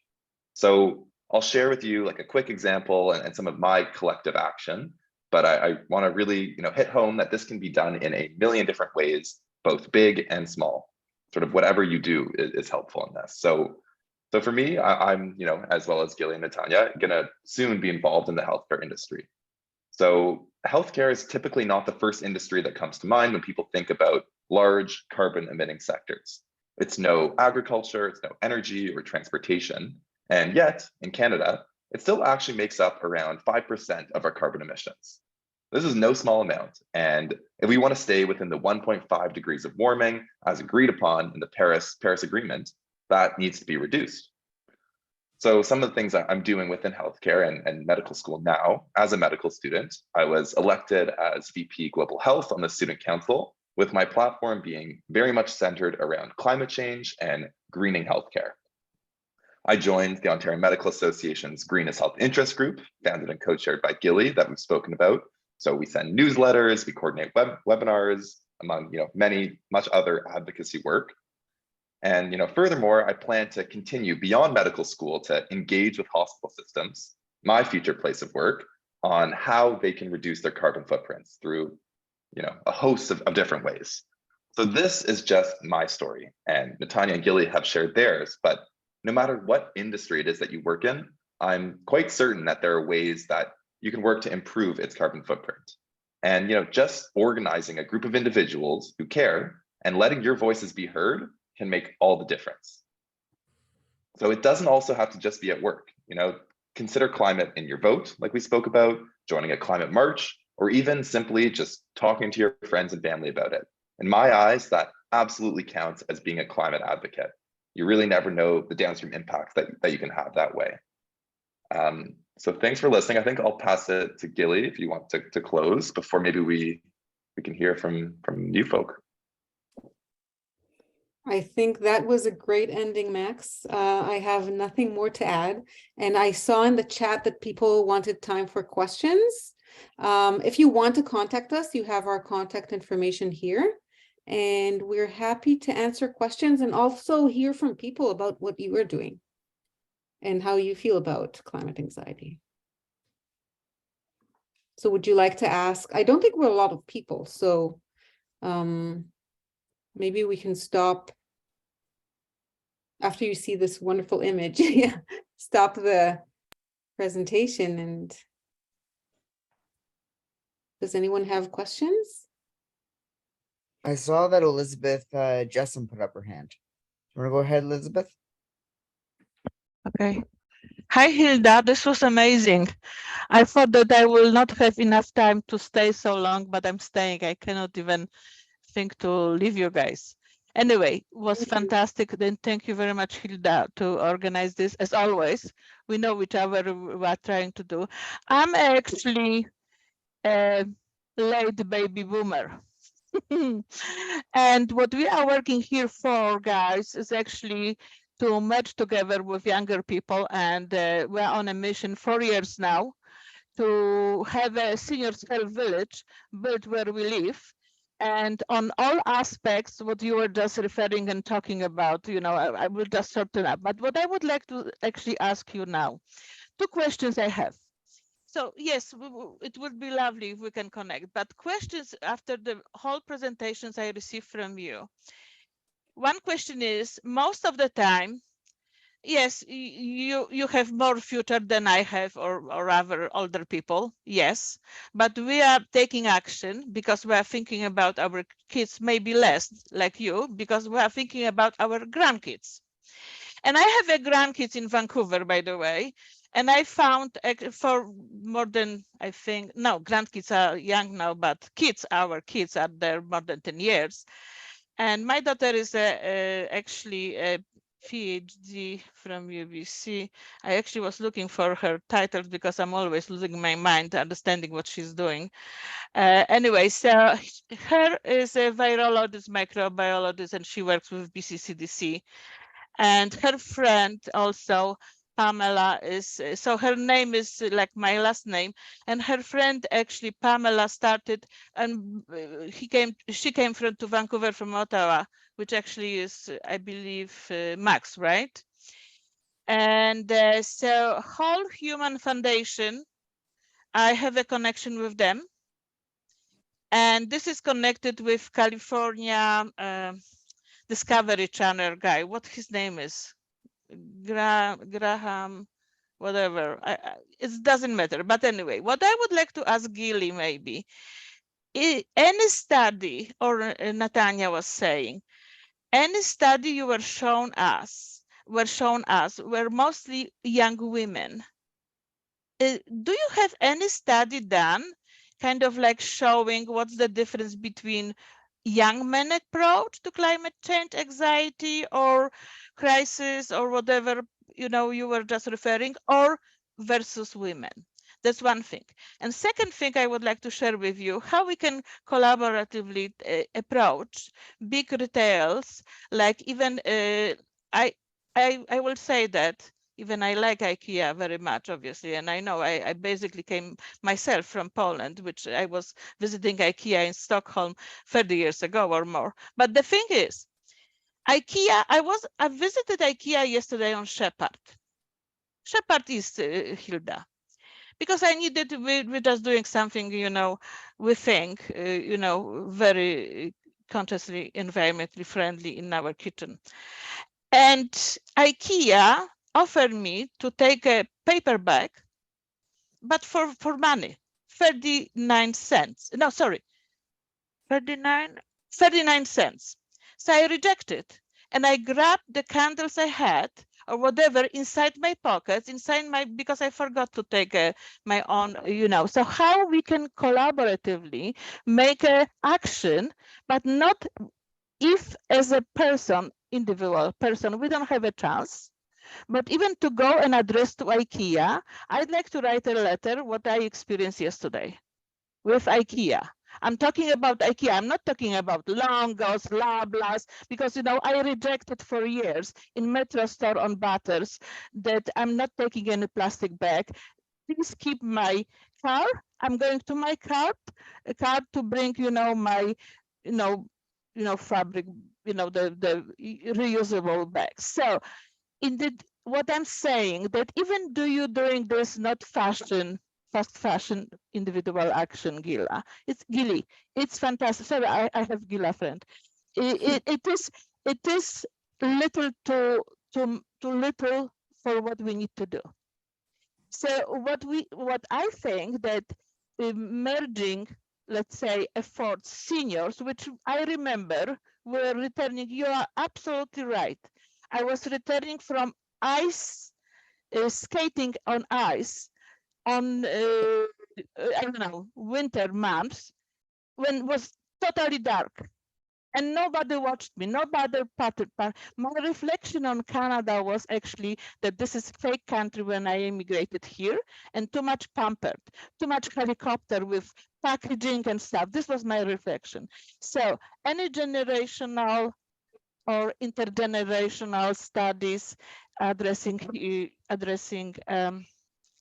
So I'll share with you like a quick example and some of my collective action, but I want to really, you know, hit home that this can be done in a million different ways, both big and small. Sort of whatever you do is helpful in this. So for me, I'm, you know, as well as Gilly and Natanya, gonna soon be involved in the healthcare industry. So healthcare is typically not the first industry that comes to mind when people think about large carbon emitting sectors. It's no agriculture, it's no energy or transportation. And yet in Canada, it still actually makes up around 5% of our carbon emissions. This is no small amount. And if we want to stay within the 1.5 degrees of warming as agreed upon in the Paris Agreement, that needs to be reduced. So some of the things that I'm doing within healthcare and medical school now, as a medical student, I was elected as VP Global Health on the Student Council, with my platform being very much centered around climate change and greening healthcare. I joined the Ontario Medical Association's Green is Health Interest Group, founded and co-chaired by Gilly, that we've spoken about. So we send newsletters, we coordinate webinars, among much other advocacy work. And furthermore, I plan to continue beyond medical school to engage with hospital systems, my future place of work, on how they can reduce their carbon footprints through a host of different ways. So this is just my story, and Natanya and Gilly have shared theirs, but no matter what industry it is that you work in, I'm quite certain that there are ways that you can work to improve its carbon footprint. And just organizing a group of individuals who care and letting your voices be heard can make all the difference. So it doesn't also have to just be at work. Consider climate in your vote, like we spoke about, joining a climate march, or even simply just talking to your friends and family about it. In my eyes, that absolutely counts as being a climate advocate. You really never know the downstream impacts that you can have that way. So thanks for listening. I think I'll pass it to Gilly if you want to close before maybe we can hear from you folk. I think that was a great ending, Max. I have nothing more to add. And I saw in the chat that people wanted time for questions. If you want to contact us, you have our contact information here. And we're happy to answer questions and also hear from people about what you are doing and how you feel about climate anxiety. So would you like to ask? I don't think we're a lot of people, so maybe we can stop after you see this wonderful image. Yeah, stop the presentation. And does anyone have questions? I saw that Elizabeth Jessen put up her hand. You want to go ahead, Elizabeth? Okay. Hi, Hilda. This was amazing. I thought that I will not have enough time to stay so long, but I'm staying. I cannot even think to leave you guys. Anyway, it was fantastic. Then thank you very much, Hilda, to organize this. As always, we know each other, we are trying to do. I'm actually a late baby boomer. And what we are working here for, guys, is actually to merge together with younger people. And we're on a mission 4 years now to have a seniors health village built where we live. And on all aspects, what you were just referring and talking about, you know, I will just shorten up. But what I would like to actually ask you now, 2 questions I have. So yes, it would be lovely if we can connect, but questions after the whole presentations I received from you. One question is, most of the time, yes, you have more future than I have, or rather older people, yes, but we are taking action because we are thinking about our kids, maybe less like you, because we are thinking about our grandkids. And I have a grandkids in Vancouver, by the way, and I found for more than, I think, no, grandkids are young now, but kids, our kids are there more than 10 years. And my daughter is actually a PhD from UBC. I actually was looking for her titles because I'm always losing my mind understanding what she's doing. Anyway, so her is a virologist, microbiologist, and she works with BCCDC. And her friend also, Pamela, is, so her name is like my last name, and her friend actually, Pamela, started, and she came to Vancouver from Ottawa, which actually is, I believe, Max, right? And so Whole Human Foundation, I have a connection with them. And this is connected with California Discovery Channel guy, what his name is, Graham, whatever, it doesn't matter. But anyway, what I would like to ask Gilly maybe, any study, or Natanya was saying, any study you were shown us were mostly young women. Do you have any study done, kind of like showing what's the difference between young men approach to climate change anxiety or crisis or whatever, you know, you were just referring, or versus women? That's one thing. And second thing I would like to share with you, how we can collaboratively approach big retails, like even I will say that even I like IKEA very much, obviously, and I know I basically came myself from Poland, which I was visiting IKEA in Stockholm 30 years ago or more. But the thing is, IKEA, I visited IKEA yesterday on Shepherd. Shepherd East, Hilda, because I needed, we're just doing something, you know, we think, you know, very consciously environmentally friendly in our kitchen. And IKEA offered me to take a paper bag, but for money, 39 cents. No, sorry, 39 cents. So I rejected, and I grabbed the candles I had. or whatever inside my pockets, because I forgot to take my own, So how we can collaboratively make a action, but not if as a person, individual person, we don't have a chance. But even to go and address to IKEA, I'd like to write a letter what I experienced yesterday with IKEA. I'm talking about IKEA. I'm not talking about Longos, Lablas, because I rejected for years in Metro store on Butters that I'm not taking any plastic bag. Please keep my car. I'm going to my car to bring, my, fabric, the reusable bags. So indeed, what I'm saying that even do you doing this not fast fashion individual action, Gila. Gilly. It's fantastic. Sorry, I have Gila friend. It is little too little for what we need to do. So what I think that merging, let's say, efforts, seniors, which I remember were returning. You are absolutely right. I was returning from ice, skating on ice on, I don't know, winter months when it was totally dark and nobody watched me, nobody patted. My reflection on Canada was actually that this is a fake country when I immigrated here and too much pampered, too much helicopter with packaging and stuff. This was my reflection. So any generational or intergenerational studies addressing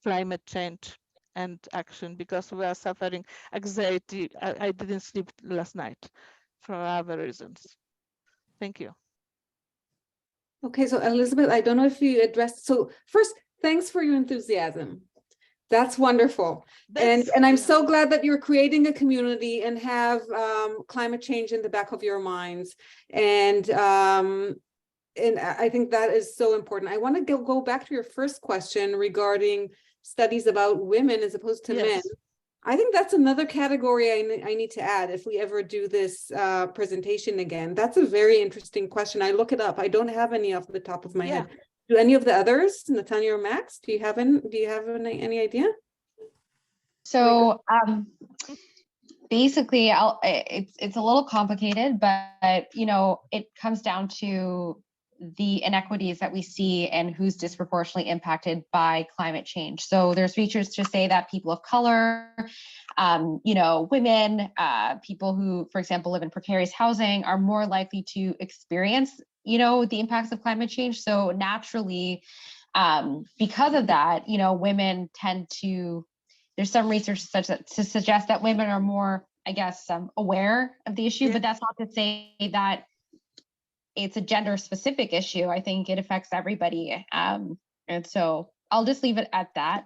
climate change and action, because we are suffering anxiety. I didn't sleep last night for other reasons. Thank you. Okay, so Elizabeth, I don't know if you addressed, so first, thanks for your enthusiasm. That's wonderful. And I'm so glad that you're creating a community and have climate change in the back of your minds. And I think that is so important. I want to go back to your first question regarding studies about women as opposed to men. I think that's another category I need to add if we ever do this presentation again. That's a very interesting question. I look it up. I don't have any off the top of my head. Do any of the others, Natanya or Max, do you have any idea? So basically, it's a little complicated, but it comes down to the inequities that we see and who's disproportionately impacted by climate change. So there's research to say that people of color, women, people who, for example, live in precarious housing are more likely to experience, the impacts of climate change. So naturally, because of that, women tend to, there's some research to suggest that women are more, I guess, aware of the issue, but that's not to say that it's a gender specific issue. I think it affects everybody. And so I'll just leave it at that.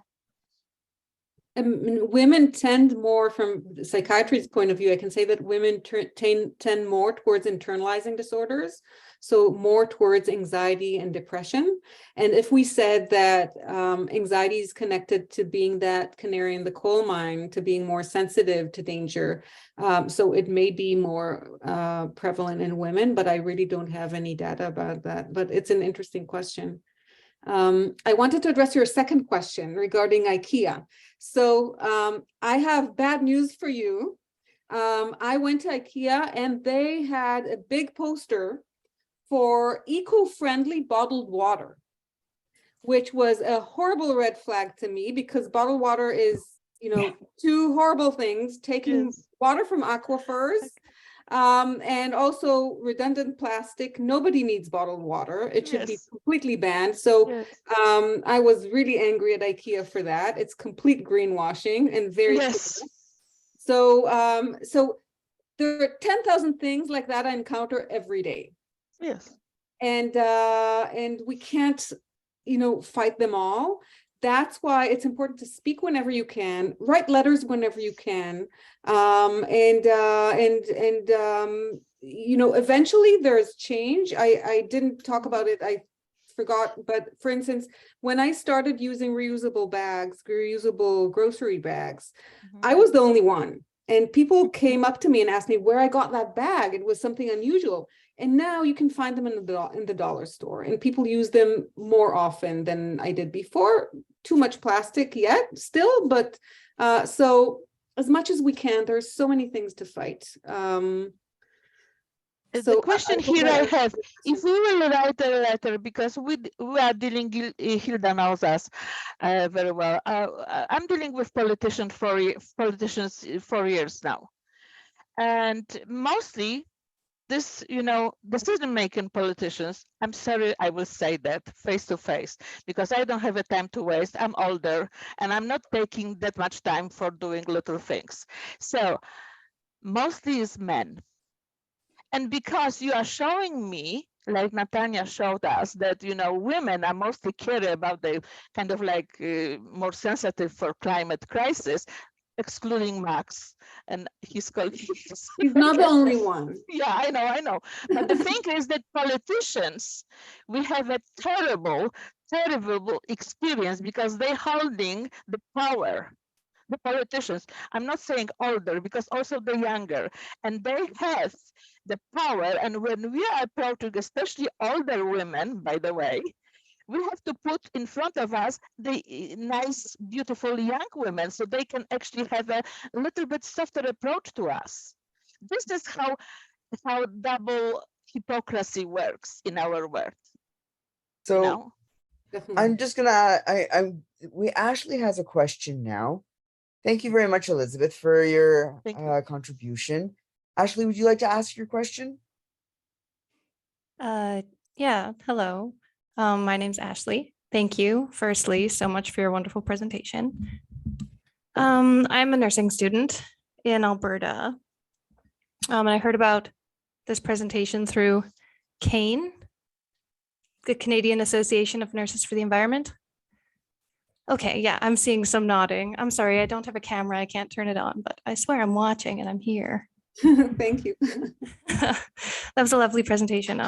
Women tend more, from the psychiatry's point of view, I can say that women tend more towards internalizing disorders, so more towards anxiety and depression. And if we said that anxiety is connected to being that canary in the coal mine, to being more sensitive to danger, so it may be more prevalent in women, but I really don't have any data about that. But it's an interesting question. I wanted to address your second question regarding IKEA. So I have bad news for you. I went to IKEA and they had a big poster for eco-friendly bottled water, which was a horrible red flag to me, because bottled water is, two horrible things: taking water from aquifers, and also redundant plastic. Nobody needs bottled water. It should be completely banned. So I was really angry at IKEA for that. It's complete greenwashing and very so there are 10,000 things like that I encounter every day. And we can't, fight them all. That's why it's important to speak whenever you can, write letters whenever you can, eventually there's change. I didn't talk about it, I forgot, but for instance, when I started using reusable grocery bags, I was the only one. And people came up to me and asked me where I got that bag. It was something unusual. And now you can find them in the dollar store, and people use them more often than I did before. Too much plastic yet still, but so as much as we can, there's so many things to fight. The question here I have, if we will write a letter, because we are dealing, Hilda knows us very well. I'm dealing with politicians for 4 years now. And mostly this, decision-making politicians, I'm sorry, I will say that face to face, because I don't have a time to waste. I'm older and I'm not taking that much time for doing little things. So mostly it's men. And because you are showing me, like Natanya showed us, that women are mostly care about the kind of like more sensitive for climate crisis, excluding Max and his colleagues. He's not the only one. Yeah, I know. But the thing is that politicians, we have a terrible experience because they're holding the power. The politicians, I'm not saying older, because also the younger, and they have the power. And when we are approaching, especially older women, by the way, we have to put in front of us the nice, beautiful young women, so they can actually have a little bit softer approach to us. This is how double hypocrisy works in our world. So I'm just gonna, Ashley has a question now. Thank you very much, Elizabeth, for your contribution. Ashley, would you like to ask your question? Yeah, hello. My name's Ashley. Thank you, firstly, so much for your wonderful presentation. I'm a nursing student in Alberta. And I heard about this presentation through CANE, the Canadian Association of Nurses for the Environment. Okay, yeah, I'm seeing some nodding. I'm sorry, I don't have a camera. I can't turn it on, but I swear I'm watching and I'm here. Thank you. That was a lovely presentation.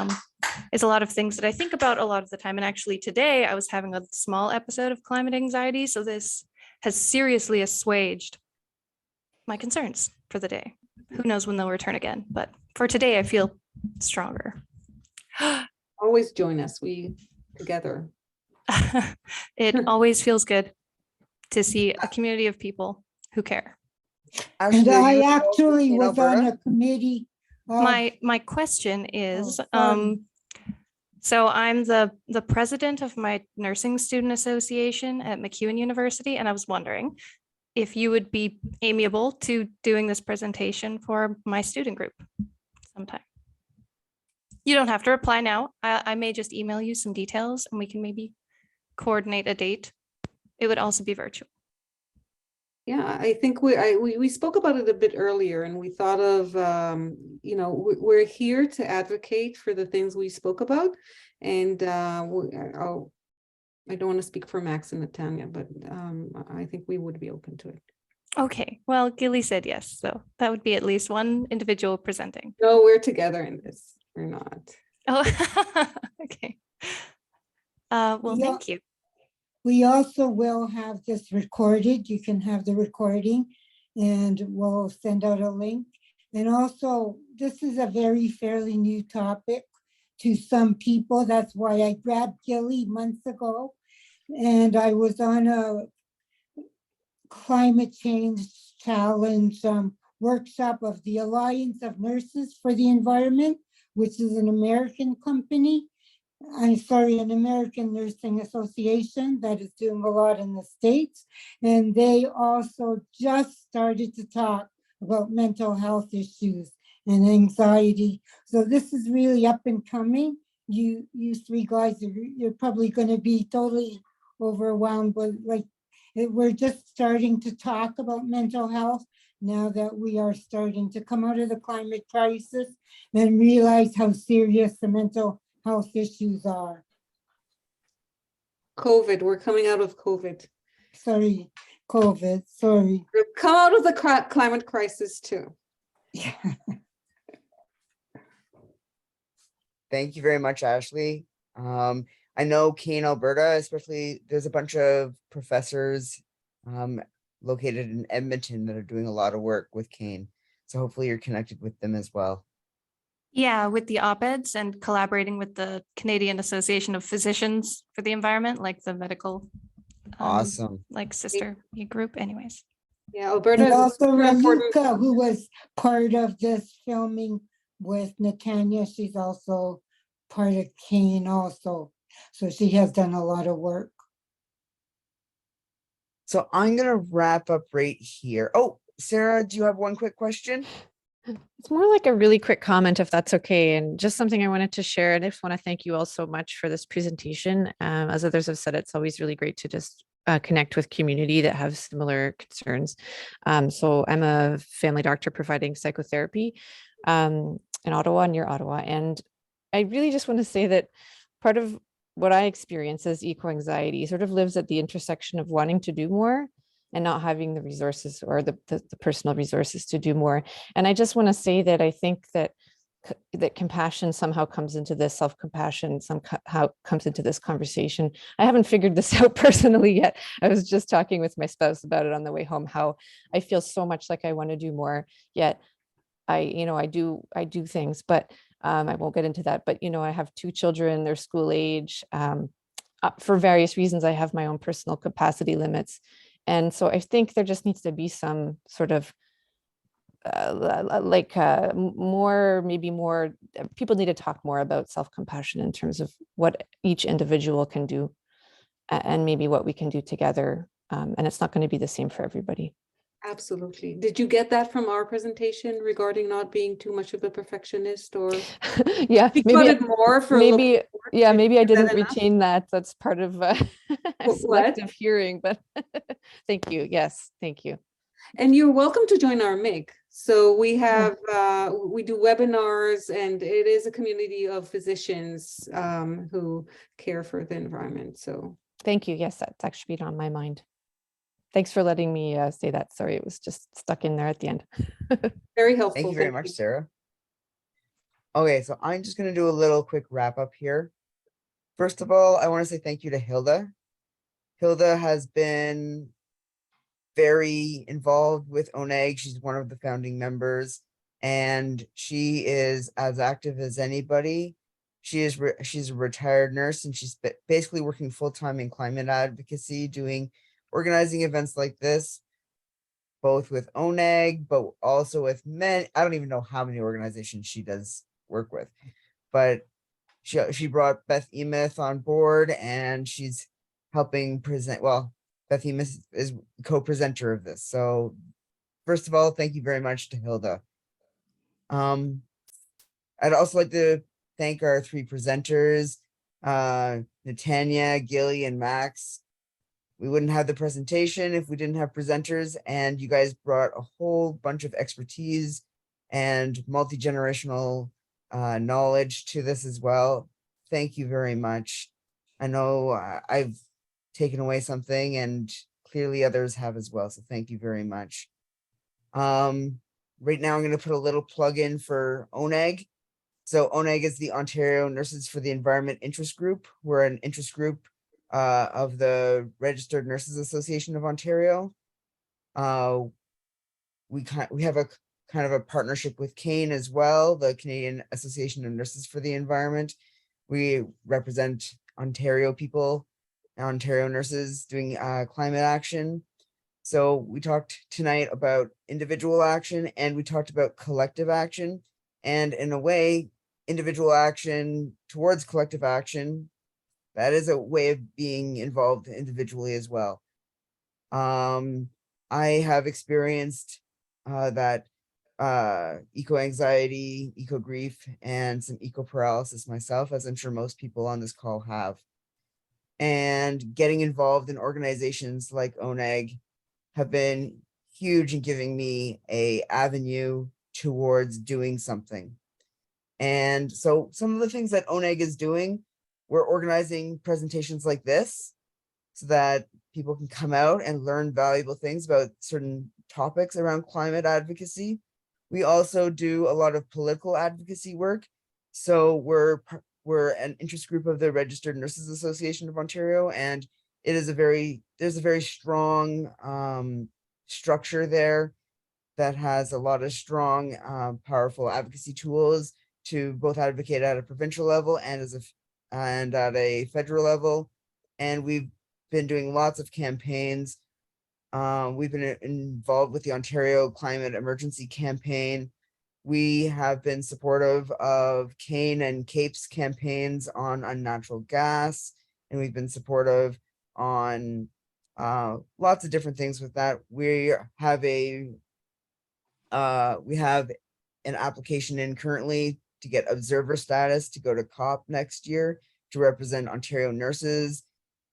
It's a lot of things that I think about a lot of the time. And actually today I was having a small episode of climate anxiety. So this has seriously assuaged my concerns for the day. Who knows when they'll return again, but for today I feel stronger. Always join us, we together. It always feels good to see a community of people who care. And I actually was on a committee. My question is, so I'm the president of my nursing student association at MacEwan University, and I was wondering if you would be amiable to doing this presentation for my student group sometime. You don't have to reply now. I may just email you some details and we can maybe coordinate a date. It would also be virtual. Yeah, I think we spoke about it a bit earlier, and we thought of, we're here to advocate for the things we spoke about. And I don't want to speak for Max and Natanya, but I think we would be open to it. Okay, well, Gilly said yes, so that would be at least one individual presenting. No, we're together in this. We're not. Oh, okay. Well, Yeah. thank you. We also will have this recorded. You can have the recording and we'll send out a link. And also, this is a fairly new topic to some people. That's why I grabbed Gilly months ago. And I was on a climate change challenge workshop of the Alliance of Nurses for the Environment, which is an American company. An American Nursing Association that is doing a lot in the States. And they also just started to talk about mental health issues and anxiety. So this is really up and coming. You three guys, you're probably going to be totally overwhelmed, but we're just starting to talk about mental health now that we are starting to come out of the climate crisis and realize how serious the mental health issues are. COVID, we're coming out of COVID. Sorry, COVID, sorry. We'll come out of the climate crisis too. Yeah. Thank you very much, Ashley. I know CANE, Alberta, especially there's a bunch of professors located in Edmonton that are doing a lot of work with CANE. So hopefully you're connected with them as well. Yeah, with the op-eds and collaborating with the Canadian Association of Physicians for the Environment, like the medical, Awesome. like sister group anyways. Yeah, Alberta And is also super important. Raluca, who was part of this filming with Natanya, she's also part of Kane also. So she has done a lot of work. So I'm gonna wrap up right here. Oh, Sarah, do you have one quick question? It's more like a really quick comment, if that's okay, and just something I wanted to share. And I just want to thank you all so much for this presentation. As others have said, it's always really great to just connect with community that have similar concerns. So I'm a family doctor providing psychotherapy in Ottawa, near Ottawa. And I really just want to say that part of what I experience as eco-anxiety sort of lives at the intersection of wanting to do more and not having the resources or the personal resources to do more. And I just want to say that I think that that compassion somehow comes into this, self-compassion somehow comes into this conversation. I haven't figured this out personally yet. I was just talking with my spouse about it on the way home, how I feel so much like I want to do more, yet I do things, but I won't get into that. But, I have 2 children, they're school age. For various reasons, I have my own personal capacity limits. And so I think there just needs to be some sort of more people need to talk more about self-compassion in terms of what each individual can do and maybe what we can do together. And it's not going to be the same for everybody. Absolutely. Did you get that from our presentation regarding not being too much of a perfectionist, or yeah, maybe more for maybe I didn't that retain that. That's part of selective hearing, but thank you. Yes, thank you. And you're welcome to join our MIG. So we have we do webinars, and it is a community of physicians who care for the environment. So thank you. Yes, that's actually been on my mind. Thanks for letting me say that. Sorry, it was just stuck in there at the end. Very helpful. Thank you very much, Sarah. Okay, so I'm just going to do a little quick wrap up here. First of all, I want to say thank you to Hilda. Hilda has been very involved with ONEG. She's one of the founding members, and she is as active as anybody. She's a retired nurse, and she's basically working full-time in climate advocacy, organizing events like this, both with ONEG, but also with I don't even know how many organizations she does work with, but she brought Beth Emeth on board, and she's helping present. Well, Beth Emeth is co-presenter of this. So first of all, thank you very much to Hilda. I'd also like to thank our 3 presenters, Natanya, Gilly, and Max. We wouldn't have the presentation if we didn't have presenters, and you guys brought a whole bunch of expertise and multi-generational knowledge to this as well. Thank you very much. I know I've taken away something, and clearly others have as well, so thank you very much. Right now I'm going to put a little plug in for ONEG. So ONEG is the Ontario Nurses for the Environment Interest Group. We're an interest group of the Registered Nurses Association of Ontario. We have a kind of a partnership with CANE as well, the Canadian Association of Nurses for the Environment. We represent Ontario people, Ontario nurses doing climate action. So we talked tonight about individual action, and we talked about collective action, and in a way, individual action towards collective action. That is a way of being involved individually as well. I have experienced that eco-anxiety, eco-grief, and some eco-paralysis myself, as I'm sure most people on this call have. And getting involved in organizations like ONEG have been huge in giving me an avenue towards doing something. And so some of the things that ONEG is doing, we're organizing presentations like this so that people can come out and learn valuable things about certain topics around climate advocacy. We also do a lot of political advocacy work. So we're an interest group of the Registered Nurses Association of Ontario, and it is there's a very strong structure there that has a lot of strong, powerful advocacy tools to both advocate at a provincial level and and at a federal level. And we've been doing lots of campaigns. We've been involved with the Ontario Climate Emergency Campaign. We have been supportive of Kane and CAPE's campaigns on unnatural gas, and we've been supportive on lots of different things with that. We have an application in currently to get observer status to go to COP next year to represent Ontario nurses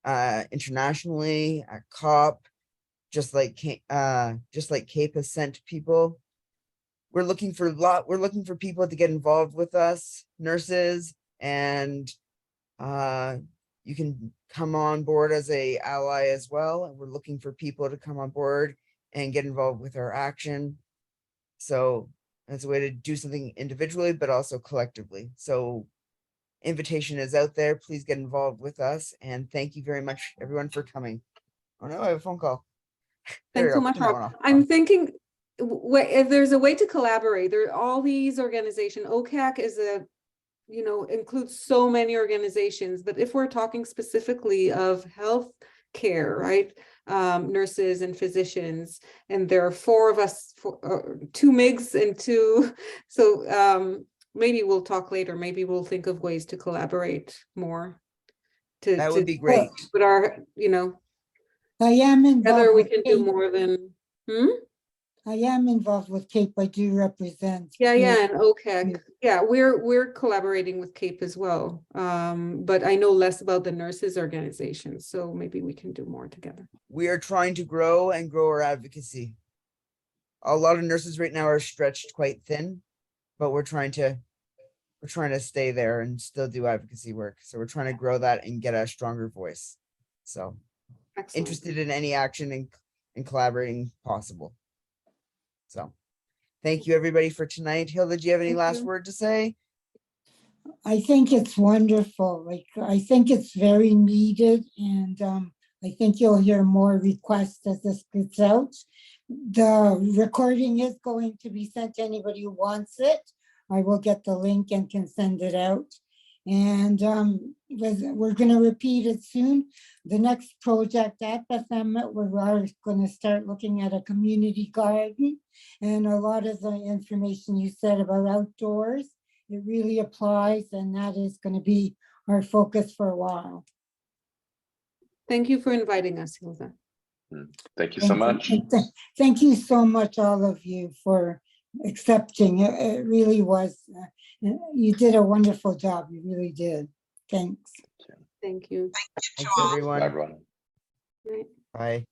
internationally at COP, just like CAPE has sent people. We're looking for people to get involved with us, nurses, and you can come on board as a ally as well. And we're looking for people to come on board and get involved with our action. So it's a way to do something individually, but also collectively. So invitation is out there. Please get involved with us. And thank you very much, everyone, for coming. Oh no, I have a phone call. Thanks so much, Rob. I'm thinking if there's a way to collaborate, there are all these organizations. OCAC is includes so many organizations, but if we're talking specifically of health care, right? Nurses and physicians, and there are 4 of us, 2 MIGs and 2. So maybe we'll talk later. Maybe we'll think of ways to collaborate more. That would be great. But I am involved. Together we can do more than. I am involved with CAPE. I do represent. And OCAC. Yeah, we're collaborating with CAPE as well. But I know less about the nurses organization, so maybe we can do more together. We are trying to grow our advocacy. A lot of nurses right now are stretched quite thin, but we're trying to stay there and still do advocacy work. So we're trying to grow that and get a stronger voice. So interested in any action and collaborating possible. So thank you everybody for tonight. Hilda, do you have any last word to say? I think it's wonderful. Like, I think it's very needed, and I think you'll hear more requests as this gets out. The recording is going to be sent to anybody who wants it. I will get the link and can send it out. And we're going to repeat it soon. The next project at Bethlehem, we're going to start looking at a community garden, and a lot of the information you said about outdoors, it really applies, and that is going to be our focus for a while. Thank you for inviting us, Hilda. Thank you so much. Thank you so much, all of you, for accepting. It really was, you did a wonderful job. You really did. Thanks. Thank you. Thanks, everyone. Bye, everyone. Right. Bye.